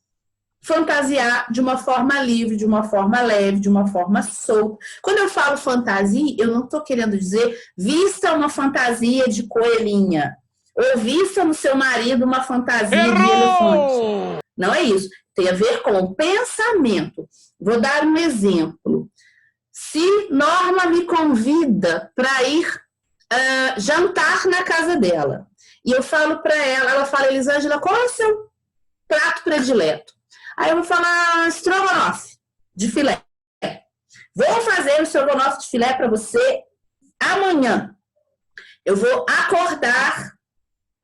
fantasiar de uma forma livre, de uma forma leve, de uma forma solta. Quando eu falo fantasia, eu não estou querendo dizer vista uma fantasia de coelhinha ou vista no seu marido uma fantasia de elefante. Não é isso. Tem a ver com o pensamento. Vou dar um exemplo. Se Norma me convida para ir jantar na casa dela, e eu falo para ela, ela fala, Elisângela, qual é o seu prato predileto? Aí eu vou falar, estrogonofe de filé. Vou fazer o estrogonofe de filé para você amanhã. Eu vou acordar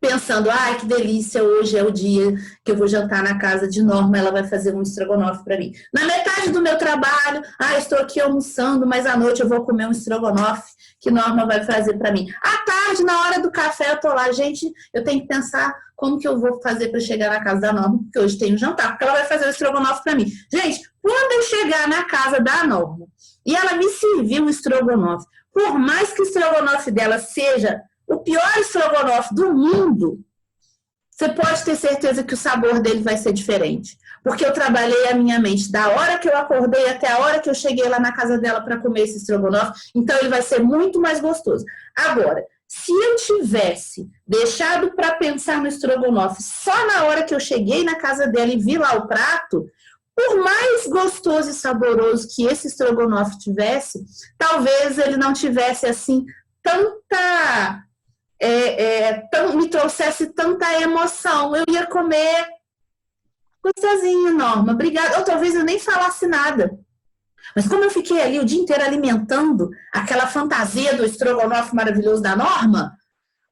pensando, ai, que delícia, hoje é o dia que eu vou jantar na casa de Norma, ela vai fazer um estrogonofe para mim. Na metade do meu trabalho, estou aqui almoçando, mas à noite eu vou comer um estrogonofe que Norma vai fazer para mim. À tarde, na hora do café, eu tô lá, gente, eu tenho que pensar como que eu vou fazer para chegar na casa da Norma, porque hoje tem um jantar, porque ela vai fazer o estrogonofe para mim. Gente, quando eu chegar na casa da Norma e ela me servir um estrogonofe, por mais que o estrogonofe dela seja o pior estrogonofe do mundo, você pode ter certeza que o sabor dele vai ser diferente. Porque eu trabalhei a minha mente da hora que eu acordei até a hora que eu cheguei lá na casa dela para comer esse estrogonofe, então ele vai ser muito mais gostoso. Agora, se eu tivesse deixado para pensar no estrogonofe só na hora que eu cheguei na casa dela e vi lá o prato, por mais gostoso e saboroso que esse estrogonofe tivesse, talvez ele não tivesse assim tanta, me trouxesse tanta emoção. Eu ia comer gostosinho, Norma, obrigada. Ou talvez eu nem falasse nada. Mas como eu fiquei ali o dia inteiro alimentando aquela fantasia do estrogonofe maravilhoso da Norma,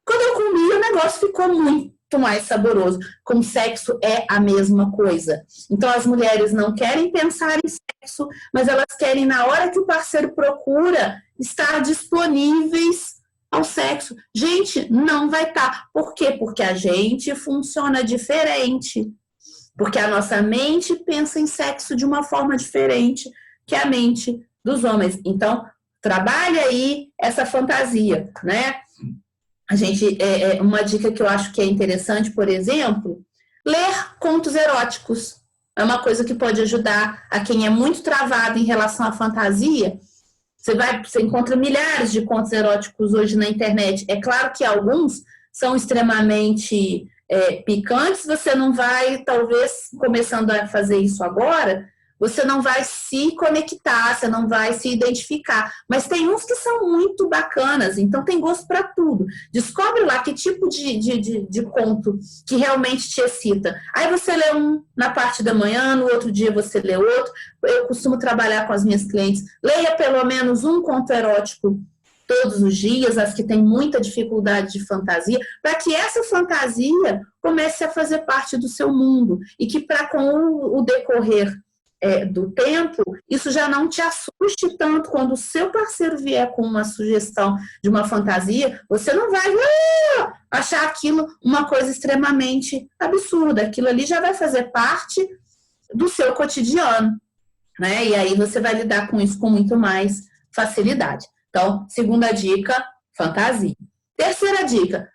quando eu comi, o negócio ficou muito mais saboroso. Com sexo é a mesma coisa. Então, as mulheres não querem pensar em sexo, mas elas querem, na hora que o parceiro procura, estar disponíveis ao sexo. Gente, não vai estar. Por quê? Porque a gente funciona diferente. Porque a nossa mente pensa em sexo de uma forma diferente que a mente dos homens. Então, trabalhe aí essa fantasia, né? A gente, uma dica que eu acho que é interessante, por exemplo, ler contos eróticos. É uma coisa que pode ajudar a quem é muito travado em relação à fantasia. Você encontra milhares de contos eróticos hoje na internet. É claro que alguns são extremamente picantes, você não vai, talvez, começando a fazer isso agora, você não vai se conectar, você não vai se identificar. Mas tem uns que são muito bacanas, então tem gosto para tudo. Descobre lá que tipo de conto que realmente te excita. Aí você lê um na parte da manhã, no outro dia você lê outro. Eu costumo trabalhar com as minhas clientes. Leia pelo menos um conto erótico todos os dias, as que têm muita dificuldade de fantasia, para que essa fantasia comece a fazer parte do seu mundo. E que com o decorrer do tempo, isso já não te assuste tanto quando o seu parceiro vier com uma sugestão de uma fantasia, você não vai achar aquilo uma coisa extremamente absurda. Aquilo ali já vai fazer parte do seu cotidiano, né? E aí você vai lidar com isso com muito mais facilidade. Então, segunda dica, fantasia. Terceira dica,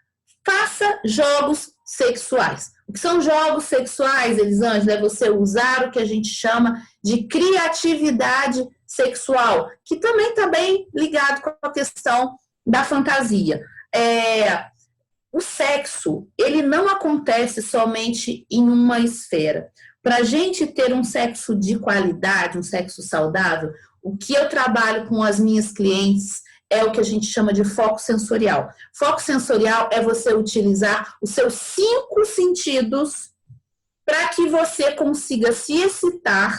faça jogos sexuais. O que são jogos sexuais, Elisângela? É você usar o que a gente chama de criatividade sexual, que também está bem ligado com a questão da fantasia. O sexo, ele não acontece somente em uma esfera. Para a gente ter um sexo de qualidade, um sexo saudável, o que eu trabalho com as minhas clientes é o que a gente chama de foco sensorial. Foco sensorial é você utilizar os seus 5 sentidos para que você consiga se excitar,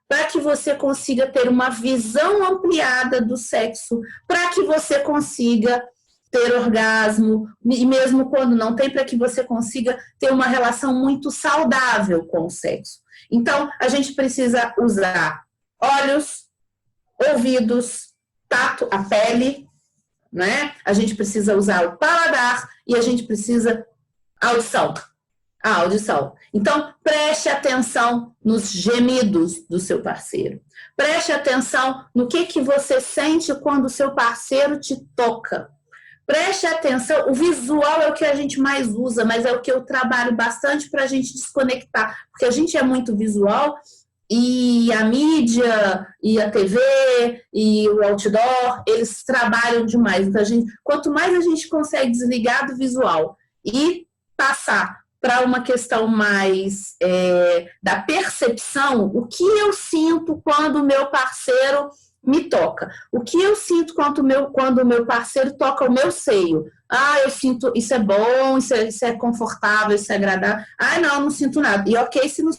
para que você consiga ter uma visão ampliada do sexo, para que você consiga ter orgasmo, e mesmo quando não tem, para que você consiga ter uma relação muito saudável com o sexo. Então, a gente precisa usar olhos, ouvidos, tato, a pele, né? A gente precisa usar o paladar e a gente precisa a audição. Então, preste atenção nos gemidos do seu parceiro. Preste atenção no que você sente quando o seu parceiro te toca. Preste atenção, o visual é o que a gente mais usa, mas é o que eu trabalho bastante para a gente desconectar, porque a gente é muito visual. E a mídia, e a TV, e o outdoor, eles trabalham demais. Então, quanto mais a gente consegue desligar do visual e passar para uma questão mais da percepção, o que eu sinto quando o meu parceiro me toca? O que eu sinto quando o meu parceiro toca o meu seio? Eu sinto, isso é bom, isso é confortável, isso é agradável. Não sinto nada. E ok, se não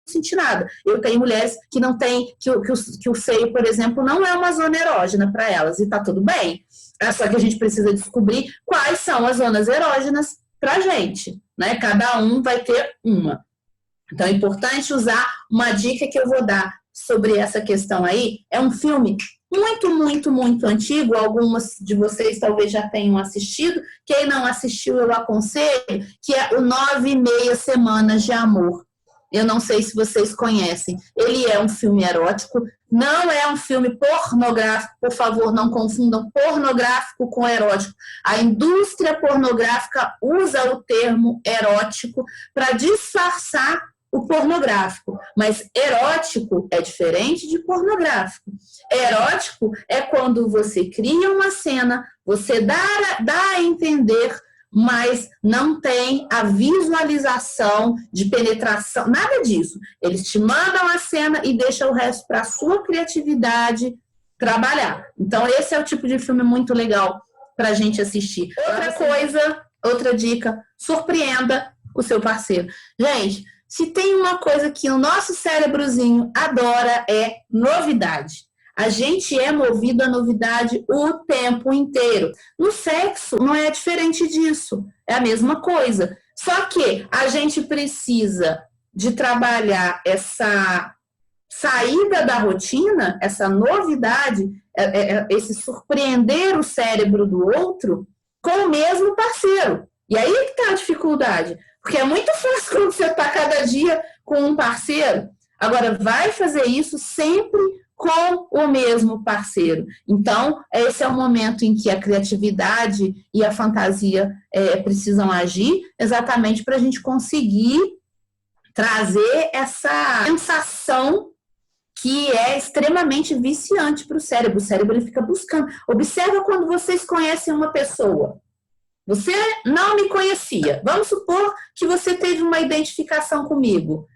sentir nada. Eu tenho mulheres que não têm, que o seio, por exemplo, não é uma zona erógena para elas, e tá tudo bem. Só que a gente precisa descobrir quais são as zonas erógenas pra gente, né? Cada um vai ter uma. Então é importante usar uma dica que eu vou dar sobre essa questão aí. É um filme muito, muito, muito antigo, algumas de vocês talvez já tenham assistido. Quem não assistiu, eu aconselho, que é o 9,5 Semanas de Amor. Eu não sei se vocês conhecem. Ele é um filme erótico, não é um filme pornográfico, por favor, não confundam pornográfico com erótico. A indústria pornográfica usa o termo erótico para disfarçar o pornográfico, mas erótico é diferente de pornográfico. Erótico é quando você cria uma cena, você dá a entender mas não tem a visualização de penetração, nada disso. Eles te mandam a cena e deixam o resto para a sua criatividade trabalhar. Então, esse é o tipo de filme muito legal para a gente assistir. Outra coisa, outra dica, surpreenda o seu parceiro. Gente, se tem uma coisa que o nosso cérebrozinho adora é novidade. A gente é movido à novidade o tempo inteiro. No sexo não é diferente disso, é a mesma coisa. Só que a gente precisa de trabalhar essa saída da rotina, essa novidade, esse surpreender o cérebro do outro com o mesmo parceiro. E aí que está a dificuldade, porque é muito fácil quando você está cada dia com um parceiro. Agora, vai fazer isso sempre com o mesmo parceiro. Então, esse é o momento em que a criatividade e a fantasia precisam agir, exatamente para a gente conseguir trazer essa sensação que é extremamente viciante para o cérebro. O cérebro ele fica buscando. Observa quando vocês conhecem uma pessoa. Você não me conhecia. Vamos supor que você teve uma identificação comigo.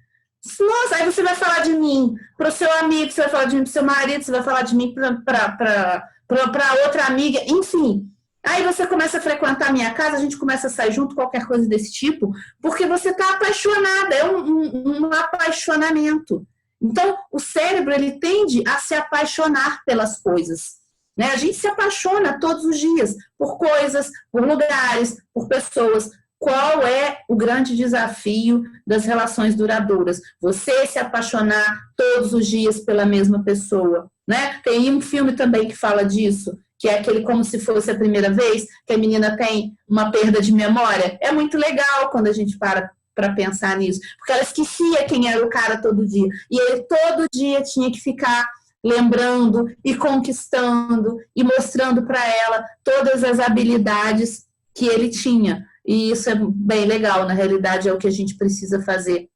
Nossa, aí você vai falar de mim para o seu amigo, você vai falar de mim para o seu marido, você vai falar de mim para outra amiga, enfim. Aí você começa a frequentar a minha casa, a gente começa a sair junto, qualquer coisa desse tipo, porque você está apaixonada, é um apaixonamento. Então, o cérebro, ele tende a se apaixonar pelas coisas. Né? A gente se apaixona todos os dias por coisas, por lugares, por pessoas. Qual é o grande desafio das relações duradouras? Você se apaixonar todos os dias pela mesma pessoa, né? Tem um filme também que fala disso, que é aquele Como Se Fosse a Primeira Vez, que a menina tem uma perda de memória. É muito legal quando a gente para pensar nisso, porque ela esquecia quem era o cara todo dia, e ele todo dia tinha que ficar lembrando e conquistando e mostrando para ela todas as habilidades que ele tinha. E isso é bem legal, na realidade é o que a gente precisa fazer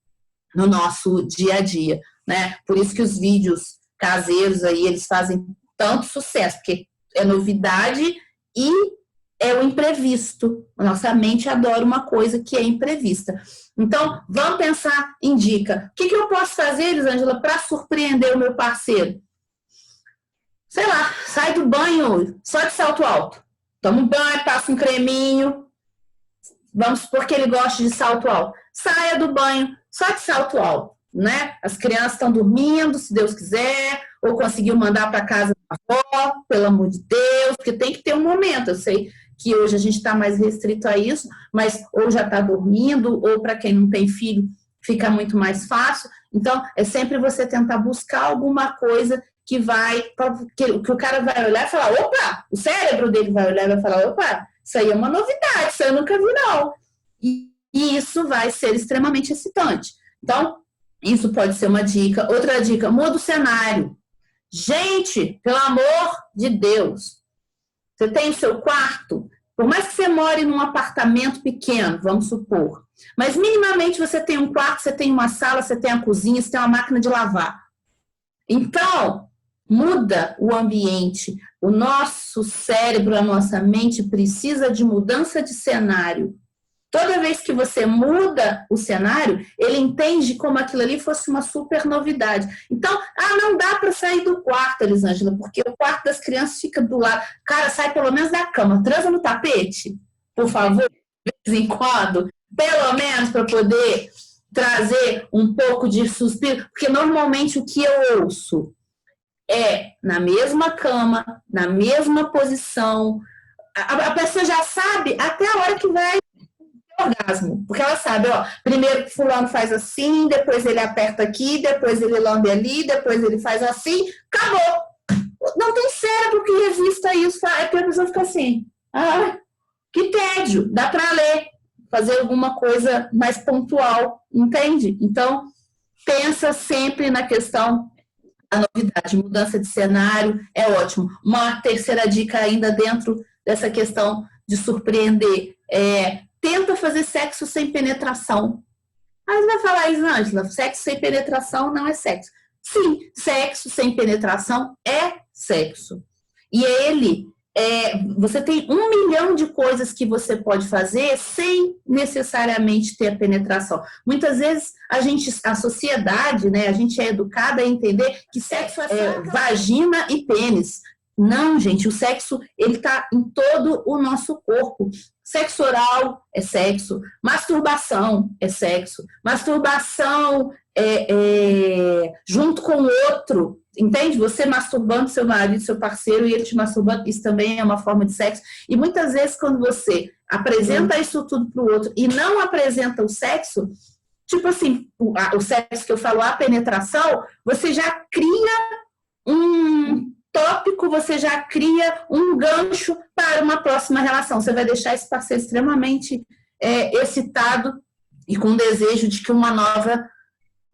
no nosso dia a dia, né? Por isso que os vídeos caseiros aí, eles fazem tanto sucesso, porque é novidade e é o imprevisto. A nossa mente adora uma coisa que é imprevista. Então, vamos pensar em dica. O que eu posso fazer, Elisângela, para surpreender o meu parceiro? Sei lá, sai do banho só de salto alto. Toma um banho, passa um creminho. Vamos supor que ele goste de salto alto. Saia do banho só de salto alto, né? As crianças estão dormindo, se Deus quiser, ou conseguiu mandar para casa da avó, pelo amor de Deus, porque tem que ter um momento. Eu sei que hoje a gente está mais restrito a isso, mas ou já está dormindo, ou para quem não tem filho, fica muito mais fácil. Então, é sempre você tentar buscar alguma coisa que o cara vai olhar e falar, opa, o cérebro dele vai olhar e vai falar, opa, isso aí é uma novidade, isso eu nunca vi não. E isso vai ser extremamente excitante. Então, isso pode ser uma dica. Outra dica, muda o cenário. Gente, pelo amor de Deus, você tem o seu quarto, por mais que você more num apartamento pequeno, vamos supor, mas minimamente você tem um quarto, você tem uma sala, você tem a cozinha, você tem uma máquina de lavar. Então, muda o ambiente. O nosso cérebro, a nossa mente precisa de mudança de cenário. Toda vez que você muda o cenário, ele entende como aquilo ali fosse uma super novidade. Então, não dá para sair do quarto, Elisângela, porque o quarto das crianças fica do lado. Cara, sai pelo menos da cama, transa no tapete, por favor, de vez em quando, pelo menos para poder trazer um pouco de suspiro, porque normalmente o que eu ouço é na mesma cama, na mesma posição. A pessoa já sabe até a hora que vai ter orgasmo, porque ela sabe, ó, primeiro que fulano faz assim, depois ele aperta aqui, depois ele lambe ali, depois ele faz assim, acabou. Não tem cérebro que resista a isso, é que a pessoa fica assim, que tédio, dá para ler, fazer alguma coisa mais pontual, entende? Então, pensa sempre na questão a novidade, mudança de cenário, é ótimo. Uma terceira dica ainda dentro dessa questão de surpreender, tenta fazer sexo sem penetração. Aí você vai falar, Elisângela, sexo sem penetração não é sexo. Sim, sexo sem penetração é sexo. E ele você tem 1 milhão de coisas que você pode fazer sem necessariamente ter a penetração. Muitas vezes a sociedade, né, a gente é educada a entender que sexo é vagina e pênis. Não, gente, o sexo, ele está em todo o nosso corpo. Sexo oral é sexo, masturbação é sexo, masturbação junto com o outro, entende? Você masturbando seu marido, seu parceiro, e ele te masturbando, isso também é uma forma de sexo. E muitas vezes, quando você apresenta isso tudo para o outro e não apresenta o sexo, tipo assim, o sexo que eu falo, a penetração, você já cria um tópico, você já cria um gancho para uma próxima relação. Você vai deixar esse parceiro extremamente excitado e com desejo de que uma nova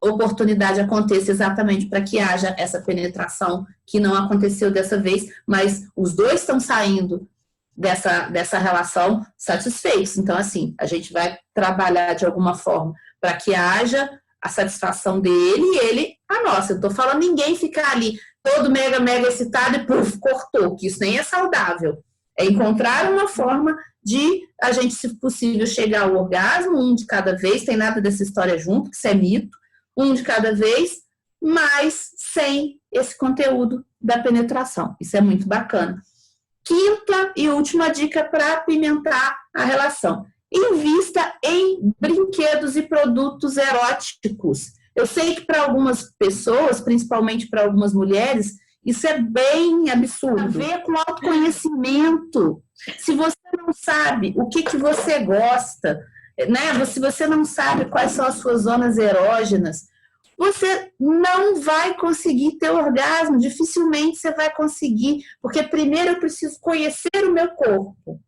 oportunidade aconteça, exatamente para que haja essa penetração que não aconteceu dessa vez, mas os dois estão saindo dessa relação satisfeitos. Então, assim, a gente vai trabalhar de alguma forma para que haja a satisfação dele e ele a nossa. Eu estou falando, ninguém ficar ali todo mega excitado e puf, cortou, que isso nem é saudável. É encontrar uma forma de a gente, se possível, chegar ao orgasmo, um de cada vez, tem nada dessa história junto, que isso é mito, um de cada vez, mas sem esse conteúdo da penetração. Isso é muito bacana. Quinta e última dica para apimentar a relação. Invista em brinquedos e produtos eróticos. Eu sei que para algumas pessoas, principalmente para algumas mulheres, isso é bem absurdo. Tem a ver com autoconhecimento. Se você não sabe o que você gosta, né? Se você não sabe quais são as suas zonas erógenas, você não vai conseguir ter orgasmo. Dificilmente você vai conseguir, porque primeiro eu preciso conhecer o meu corpo.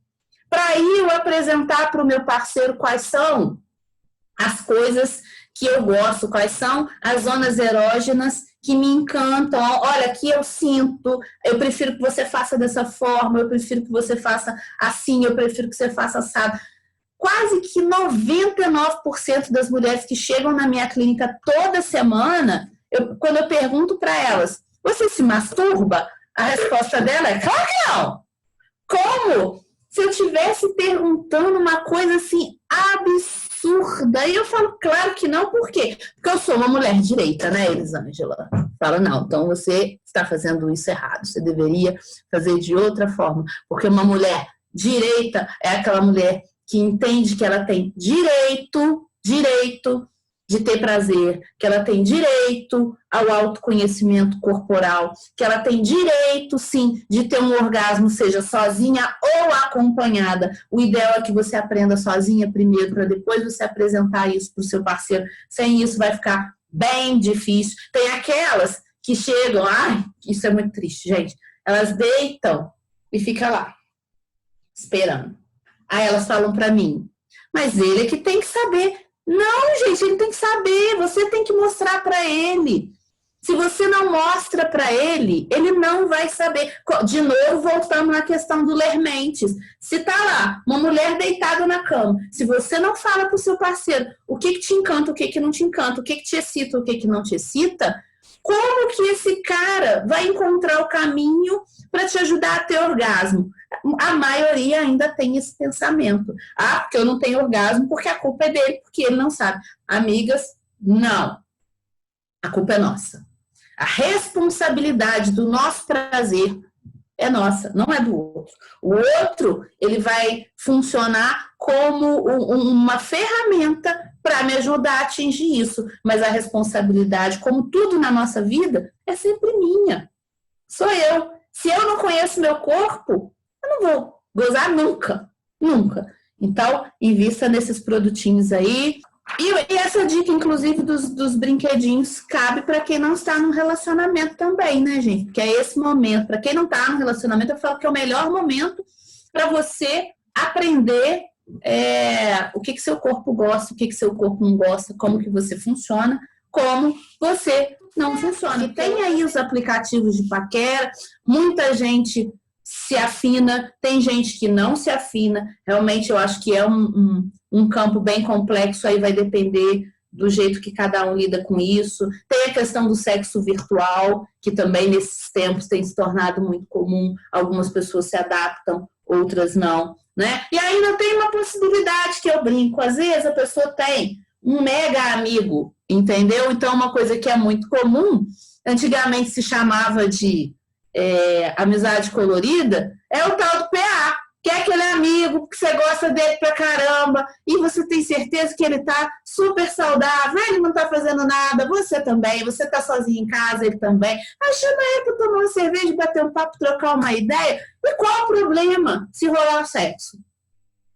Para aí eu apresentar para o meu parceiro quais são as coisas que eu gosto, quais são as zonas erógenas que me encantam. Olha, aqui eu sinto, eu prefiro que você faça dessa forma, eu prefiro que você faça assim, eu prefiro que você faça assado. Quase que 99% das mulheres que chegam na minha clínica toda semana, quando eu pergunto para elas, você se masturba? A resposta dela é, claro que não! Como? Se eu estivesse perguntando uma coisa assim, absurda. E eu falo, claro que não, por quê? Porque eu sou uma mulher direita, né, Elisângela? Fala, não, então você está fazendo isso errado, você deveria fazer de outra forma. Porque uma mulher direita é aquela mulher que entende que ela tem direito de ter prazer, que ela tem direito ao autoconhecimento corporal, que ela tem direito, sim, de ter um orgasmo, seja sozinha ou acompanhada. O ideal é que você aprenda sozinha primeiro, para depois você apresentar isso para o seu parceiro. Sem isso vai ficar bem difícil. Tem aquelas que chegam, ai, isso é muito triste, gente. Elas deitam e ficam lá, esperando. Aí elas falam para mim, mas ele é que tem que saber. Não, gente, ele tem que saber, você tem que mostrar para ele. Se você não mostra para ele, ele não vai saber. De novo, voltando na questão do ler mentes. Se tá lá, uma mulher deitada na cama, se você não fala para o seu parceiro o que te encanta, o que não te encanta, o que te excita, o que não te excita, como que esse cara vai encontrar o caminho para te ajudar a ter orgasmo? A maioria ainda tem esse pensamento. Ah, porque eu não tenho orgasmo, porque a culpa é dele, porque ele não sabe. Amigas, não. A culpa é nossa. A responsabilidade do nosso prazer é nossa, não é do outro. O outro, ele vai funcionar como uma ferramenta para me ajudar a atingir isso. Mas a responsabilidade, como tudo na nossa vida, é sempre minha. Sou eu. Se eu não conheço meu corpo, eu não vou gozar nunca. Nunca. Então, invista nesses produtinhos aí. E essa dica, inclusive, dos brinquedinhos, cabe para quem não está no relacionamento também, né, gente? Porque é esse momento. Para quem não está no relacionamento, eu falo que é o melhor momento para você aprender o que seu corpo gosta, o que seu corpo não gosta, como que você funciona, como você não funciona. E tem aí os aplicativos de paquera, muita gente se afina, tem gente que não se afina. Realmente eu acho que é um campo bem complexo, aí vai depender do jeito que cada um lida com isso. Tem a questão do sexo virtual, que também nesses tempos tem se tornado muito comum. Algumas pessoas se adaptam, outras não, né? E ainda tem uma possibilidade que eu brinco. Às vezes a pessoa tem um mega amigo, entendeu? Então, uma coisa que é muito comum, antigamente se chamava de amizade colorida, é o tal do PA, que é aquele amigo que você gosta dele pra caramba, e você tem certeza que ele tá super saudável, ele não tá fazendo nada, você também, você tá sozinho em casa, ele também. Aí chama ele pra tomar uma cerveja, bater um papo, trocar uma ideia. E qual o problema se rolar o sexo?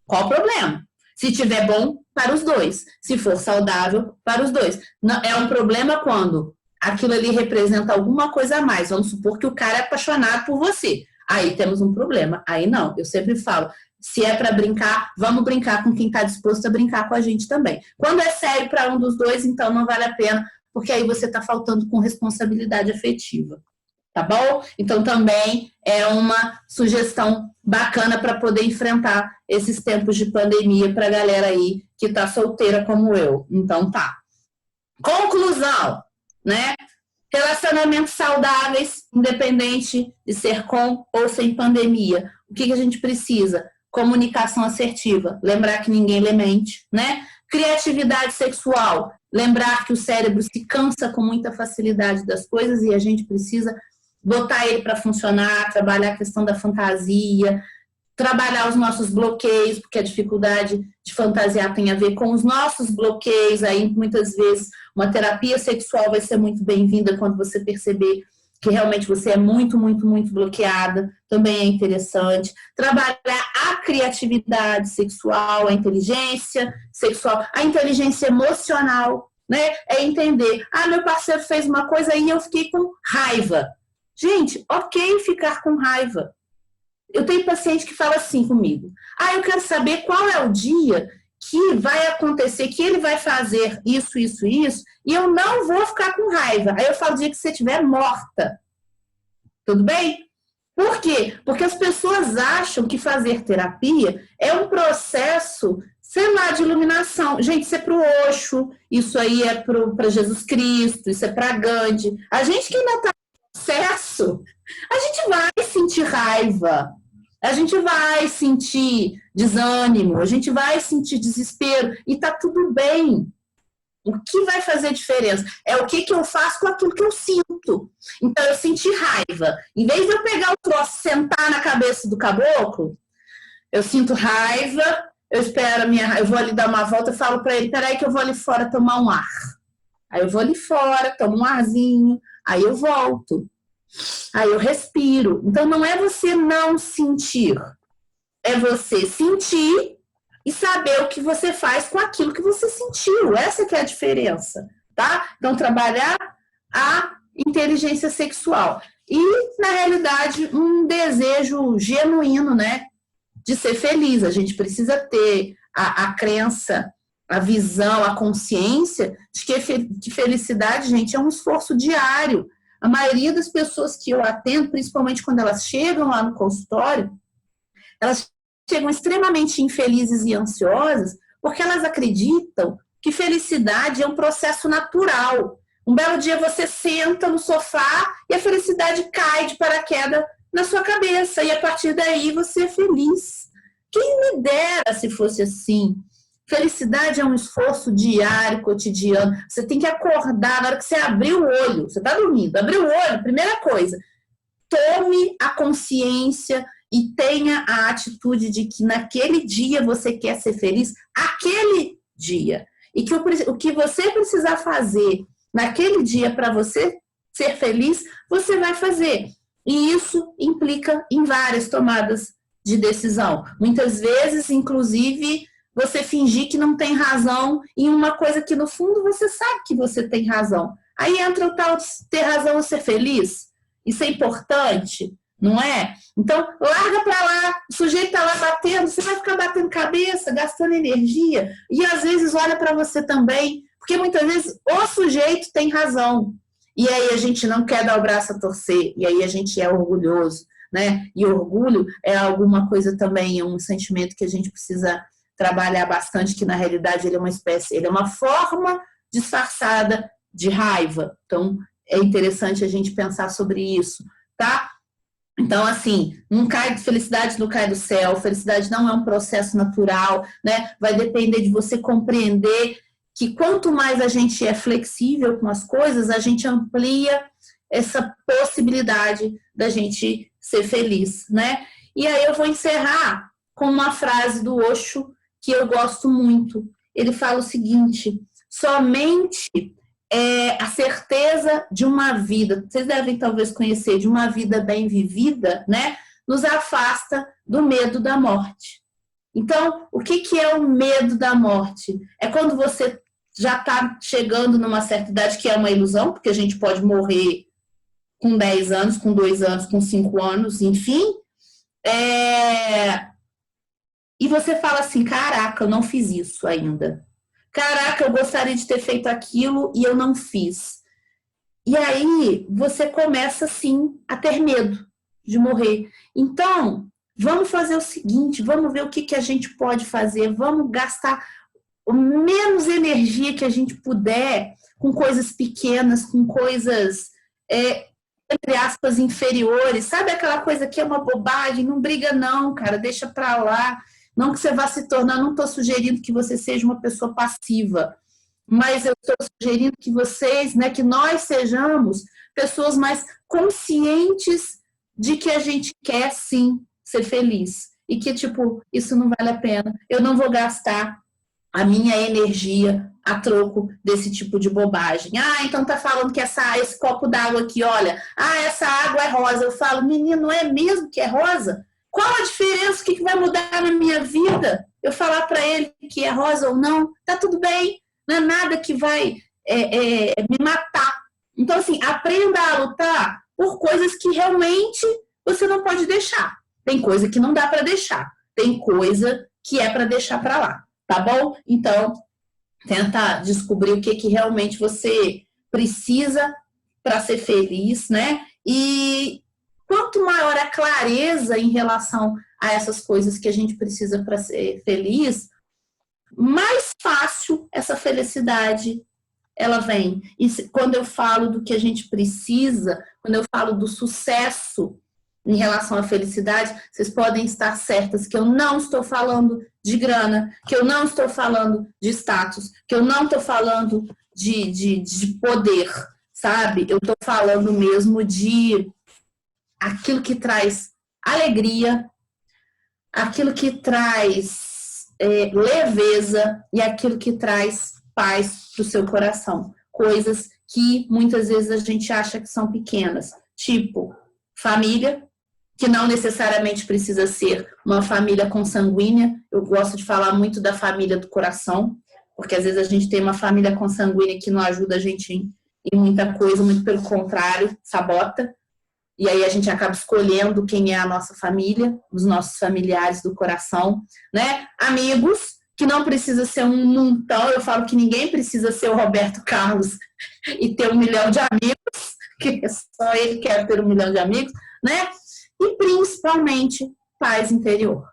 Qual o problema? Se tiver bom, para os dois. Se for saudável, para os dois. Não, é um problema quando aquilo ali representa alguma coisa a mais. Vamos supor que o cara é apaixonado por você. Aí temos um problema. Aí não, eu sempre falo, se é para brincar, vamos brincar com quem está disposto a brincar com a gente também. Quando é sério para um dos dois, então não vale a pena, porque aí você está faltando com responsabilidade afetiva. Tá bom? Então também é uma sugestão bacana para poder enfrentar esses tempos de pandemia para a galera aí que está solteira como eu. Então tá. Conclusão, né? Relacionamentos saudáveis, independente de ser com ou sem pandemia. O que a gente precisa? Comunicação assertiva. Lembrar que ninguém lhe mente, né? Criatividade sexual. Lembrar que o cérebro se cansa com muita facilidade das coisas e a gente precisa botar ele para funcionar, trabalhar a questão da fantasia, trabalhar os nossos bloqueios, porque a dificuldade de fantasiar tem a ver com os nossos bloqueios. Aí, muitas vezes, uma terapia sexual vai ser muito bem-vinda quando você perceber que realmente você é muito, muito, muito bloqueada. Também é interessante. Trabalhar a criatividade sexual, a inteligência sexual, a inteligência emocional, né? É entender, meu parceiro fez uma coisa e eu fiquei com raiva. Gente, ok ficar com raiva. Eu tenho paciente que fala assim comigo. Eu quero saber qual é o dia que vai acontecer, que ele vai fazer isso, isso, isso, e eu não vou ficar com raiva. Aí eu falo, o dia que você estiver morta. Tudo bem? Por quê? Porque as pessoas acham que fazer terapia é um processo, sei lá, de iluminação. Gente, isso é para o Osho, isso aí é para Jesus Cristo, isso é para Gandhi. A gente que ainda está no processo, a gente vai sentir raiva. A gente vai sentir desânimo, a gente vai sentir desespero e tá tudo bem. O que vai fazer diferença é o que eu faço com aquilo que eu sinto. Então, eu senti raiva. Em vez de eu pegar o troço e sentar na cabeça do caboclo, eu sinto raiva, eu espero eu vou ali dar uma volta e falo para ele, peraí que eu vou ali fora tomar um ar. Aí eu vou ali fora, tomo um arzinho, aí eu volto. Aí eu respiro. Então não é você não sentir, é você sentir e saber o que você faz com aquilo que você sentiu. Essa que é a diferença, tá? Então trabalhar a inteligência sexual e na realidade um desejo genuíno, né, de ser feliz. A gente precisa ter a crença, a visão, a consciência de que felicidade, gente, é um esforço diário. A maioria das pessoas que eu atendo, principalmente quando elas chegam lá no consultório, elas chegam extremamente infelizes e ansiosas porque elas acreditam que felicidade é um processo natural. Um belo dia você senta no sofá e a felicidade cai de paraquedas na sua cabeça e a partir daí você é feliz. Quem me dera se fosse assim? Felicidade é um esforço diário, cotidiano. Você tem que acordar na hora que você abrir o olho. Você está dormindo, abriu o olho, primeira coisa. Tome a consciência e tenha a atitude de que naquele dia você quer ser feliz, aquele dia. E que o que você precisar fazer naquele dia para você ser feliz, você vai fazer. E isso implica em várias tomadas de decisão. Muitas vezes, inclusive, você fingir que não tem razão em uma coisa que no fundo você sabe que você tem razão. Aí entra o tal de ter razão ou ser feliz. Isso é importante, não é? Então, larga pra lá, o sujeito tá lá batendo, você vai ficar batendo cabeça, gastando energia, e às vezes olha para você também, porque muitas vezes o sujeito tem razão. E aí a gente não quer dar o braço a torcer, e aí a gente é orgulhoso, né? E orgulho é alguma coisa também, um sentimento que a gente precisa trabalhar bastante, que na realidade ele é uma espécie, ele é uma forma disfarçada de raiva. Então, é interessante a gente pensar sobre isso, tá? Então, assim, não cai de felicidade, não cai do céu, felicidade não é um processo natural, né? Vai depender de você compreender que quanto mais a gente é flexível com as coisas, a gente amplia essa possibilidade da gente ser feliz, né? E aí eu vou encerrar com uma frase do Osho que eu gosto muito. Ele fala o seguinte: somente a certeza de uma vida, vocês devem talvez conhecer, de uma vida bem vivida, né? Nos afasta do medo da morte. Então, o que é o medo da morte? É quando você já está chegando numa certa idade, que é uma ilusão, porque a gente pode morrer com 10 anos, com 2 anos, com 5 anos, enfim. E você fala assim, caraca, eu não fiz isso ainda. Caraca, eu gostaria de ter feito aquilo e eu não fiz. E aí você começa, sim, a ter medo de morrer. Então, vamos fazer o seguinte, vamos ver o que a gente pode fazer, vamos gastar o menos energia que a gente puder com coisas pequenas, com coisas, entre aspas, inferiores. Sabe aquela coisa que é uma bobagem? Não briga não, cara, deixa pra lá. Não que você vá se tornar, não estou sugerindo que você seja uma pessoa passiva, mas eu estou sugerindo que vocês, né, que nós sejamos pessoas mais conscientes de que a gente quer sim ser feliz e que, tipo, isso não vale a pena. Eu não vou gastar a minha energia a troco desse tipo de bobagem. Ah, então tá falando que esse copo d'água aqui, olha, essa água é rosa. Eu falo, menino, não é mesmo que é rosa? Qual a diferença? O que vai mudar na minha vida? Eu falar para ele que é rosa ou não? Tá tudo bem. Não é nada que vai me matar. Então, assim, aprenda a lutar por coisas que realmente você não pode deixar. Tem coisa que não dá para deixar. Tem coisa que é para deixar para lá. Tá bom? Então, tenta descobrir o que realmente você precisa para ser feliz, né? E quanto maior a clareza em relação a essas coisas que a gente precisa para ser feliz, mais fácil essa felicidade ela vem. E quando eu falo do que a gente precisa, quando eu falo do sucesso em relação à felicidade, vocês podem estar certas que eu não estou falando de grana, que eu não estou falando de status, que eu não estou falando de poder, sabe? Eu estou falando mesmo de aquilo que traz alegria, aquilo que traz leveza e aquilo que traz paz para o seu coração. Coisas que muitas vezes a gente acha que são pequenas, tipo família, que não necessariamente precisa ser uma família consanguínea. Eu gosto de falar muito da família do coração, porque às vezes a gente tem uma família consanguínea que não ajuda a gente em muita coisa, muito pelo contrário, sabota. E aí a gente acaba escolhendo quem é a nossa família, os nossos familiares do coração, né? Amigos, que não precisa ser um montão. Eu falo que ninguém precisa ser o Roberto Carlos e ter 1 milhão de amigos, que só ele quer ter 1 milhão de amigos, né? E principalmente paz interior.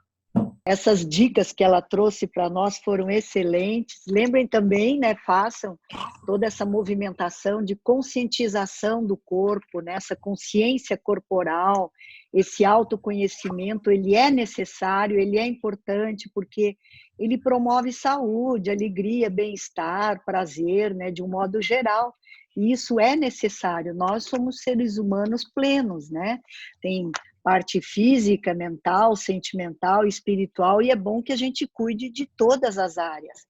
Essas dicas que ela trouxe para nós foram excelentes. Lembrem também, né, façam toda essa movimentação de conscientização do corpo, né, essa consciência corporal, esse autoconhecimento, ele é necessário, ele é importante, porque ele promove saúde, alegria, bem-estar, prazer, né, de um modo geral. E isso é necessário. Nós somos seres humanos plenos, né? Tem parte física, mental, sentimental, espiritual, e é bom que a gente cuide de todas as áreas.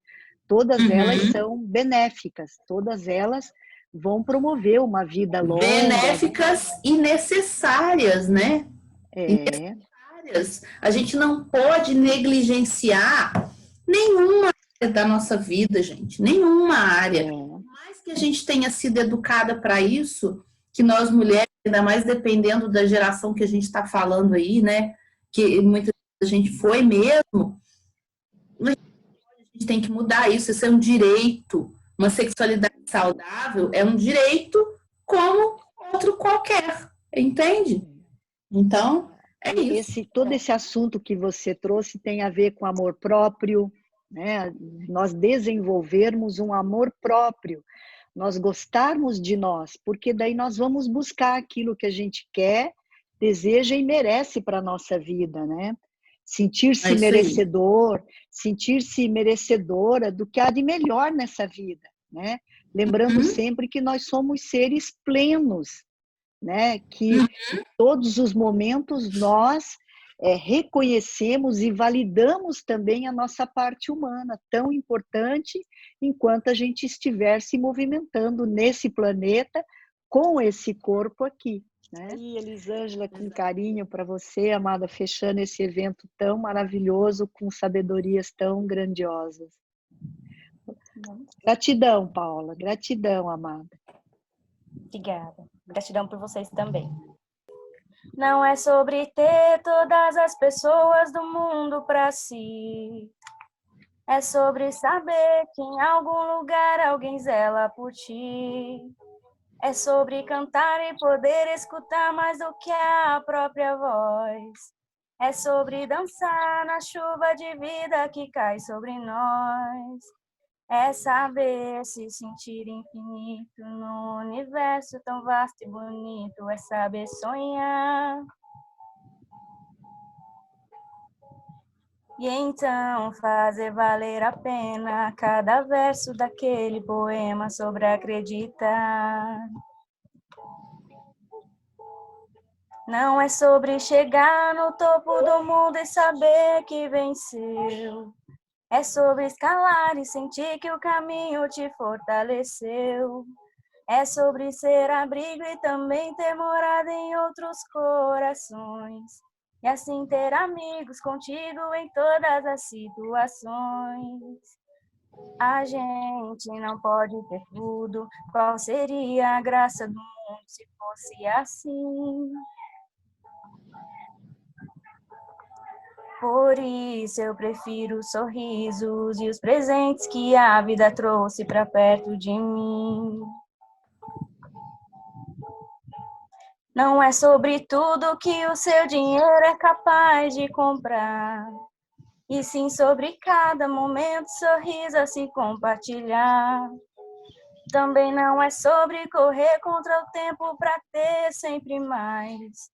Todas elas são benéficas, todas elas vão promover uma vida longa. Benéficas e necessárias, né? Necessárias. A gente não pode negligenciar nenhuma área da nossa vida, gente, nenhuma área. Por mais que a gente tenha sido educada para isso, que nós mulheres, ainda mais dependendo da geração que a gente está falando aí, né? Que muita gente foi mesmo. A gente tem que mudar isso. Isso é um direito. Uma sexualidade saudável é um direito como outro qualquer. Entende? Então, é isso. Todo esse assunto que você trouxe tem a ver com amor próprio, né? Nós desenvolvermos um amor próprio, nós gostarmos de nós, porque daí nós vamos buscar aquilo que a gente quer, deseja e merece para a nossa vida, né? Sentir-se merecedor, sentir-se merecedora do que há de melhor nessa vida, né? Lembrando sempre que nós somos seres plenos, né? Que em todos os momentos nós reconhecemos e validamos também a nossa parte humana, tão importante enquanto a gente estiver se movimentando nesse planeta com esse corpo aqui, né? E Elisângela, com carinho para você, amada, fechando esse evento tão maravilhoso, com sabedorias tão grandiosas. Gratidão, Paula, gratidão, amada. Obrigada. Gratidão por vocês também. Não é sobre ter todas as pessoas do mundo para si. É sobre saber que em algum lugar alguém zela por ti. É sobre cantar e poder escutar mais do que a própria voz. É sobre dançar na chuva de vida que cai sobre nós. É saber se sentir infinito num universo tão vasto e bonito. É saber sonhar. E então fazer valer a pena cada verso daquele poema sobre acreditar. Não é sobre chegar no topo do mundo e saber que venceu. É sobre escalar e sentir que o caminho te fortaleceu. É sobre ser abrigo e também ter morada em outros corações. E assim ter amigos contigo em todas as situações. A gente não pode ter tudo. Qual seria a graça do mundo se fosse assim? Por isso eu prefiro os sorrisos e os presentes que a vida trouxe para perto de mim. Não é sobre tudo que o seu dinheiro é capaz de comprar, e sim sobre cada momento, sorriso a se compartilhar. Também não é sobre correr contra o tempo para ter sempre mais,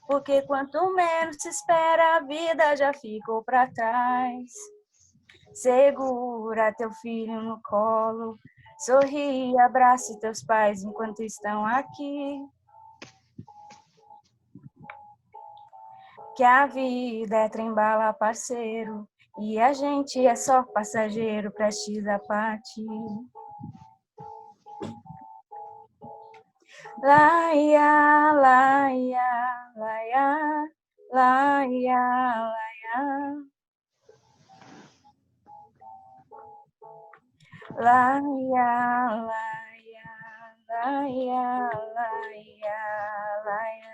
porque quanto menos se espera, a vida já ficou para trás. Segura teu filho no colo, sorri e abrace teus pais enquanto estão aqui. Que a vida é trem-bala, parceiro, e a gente é só passageiro, prestes a partir. Laia, laia, laia, laia, laia. Laia, laia, laia, laia, laia.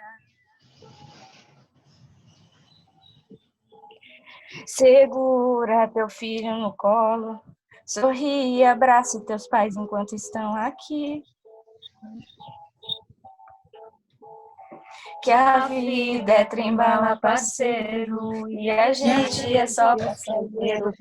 Segura teu filho no colo, sorri e abrace teus pais enquanto estão aqui. Que a vida é trem-bala, parceiro, e a gente é só passageiro.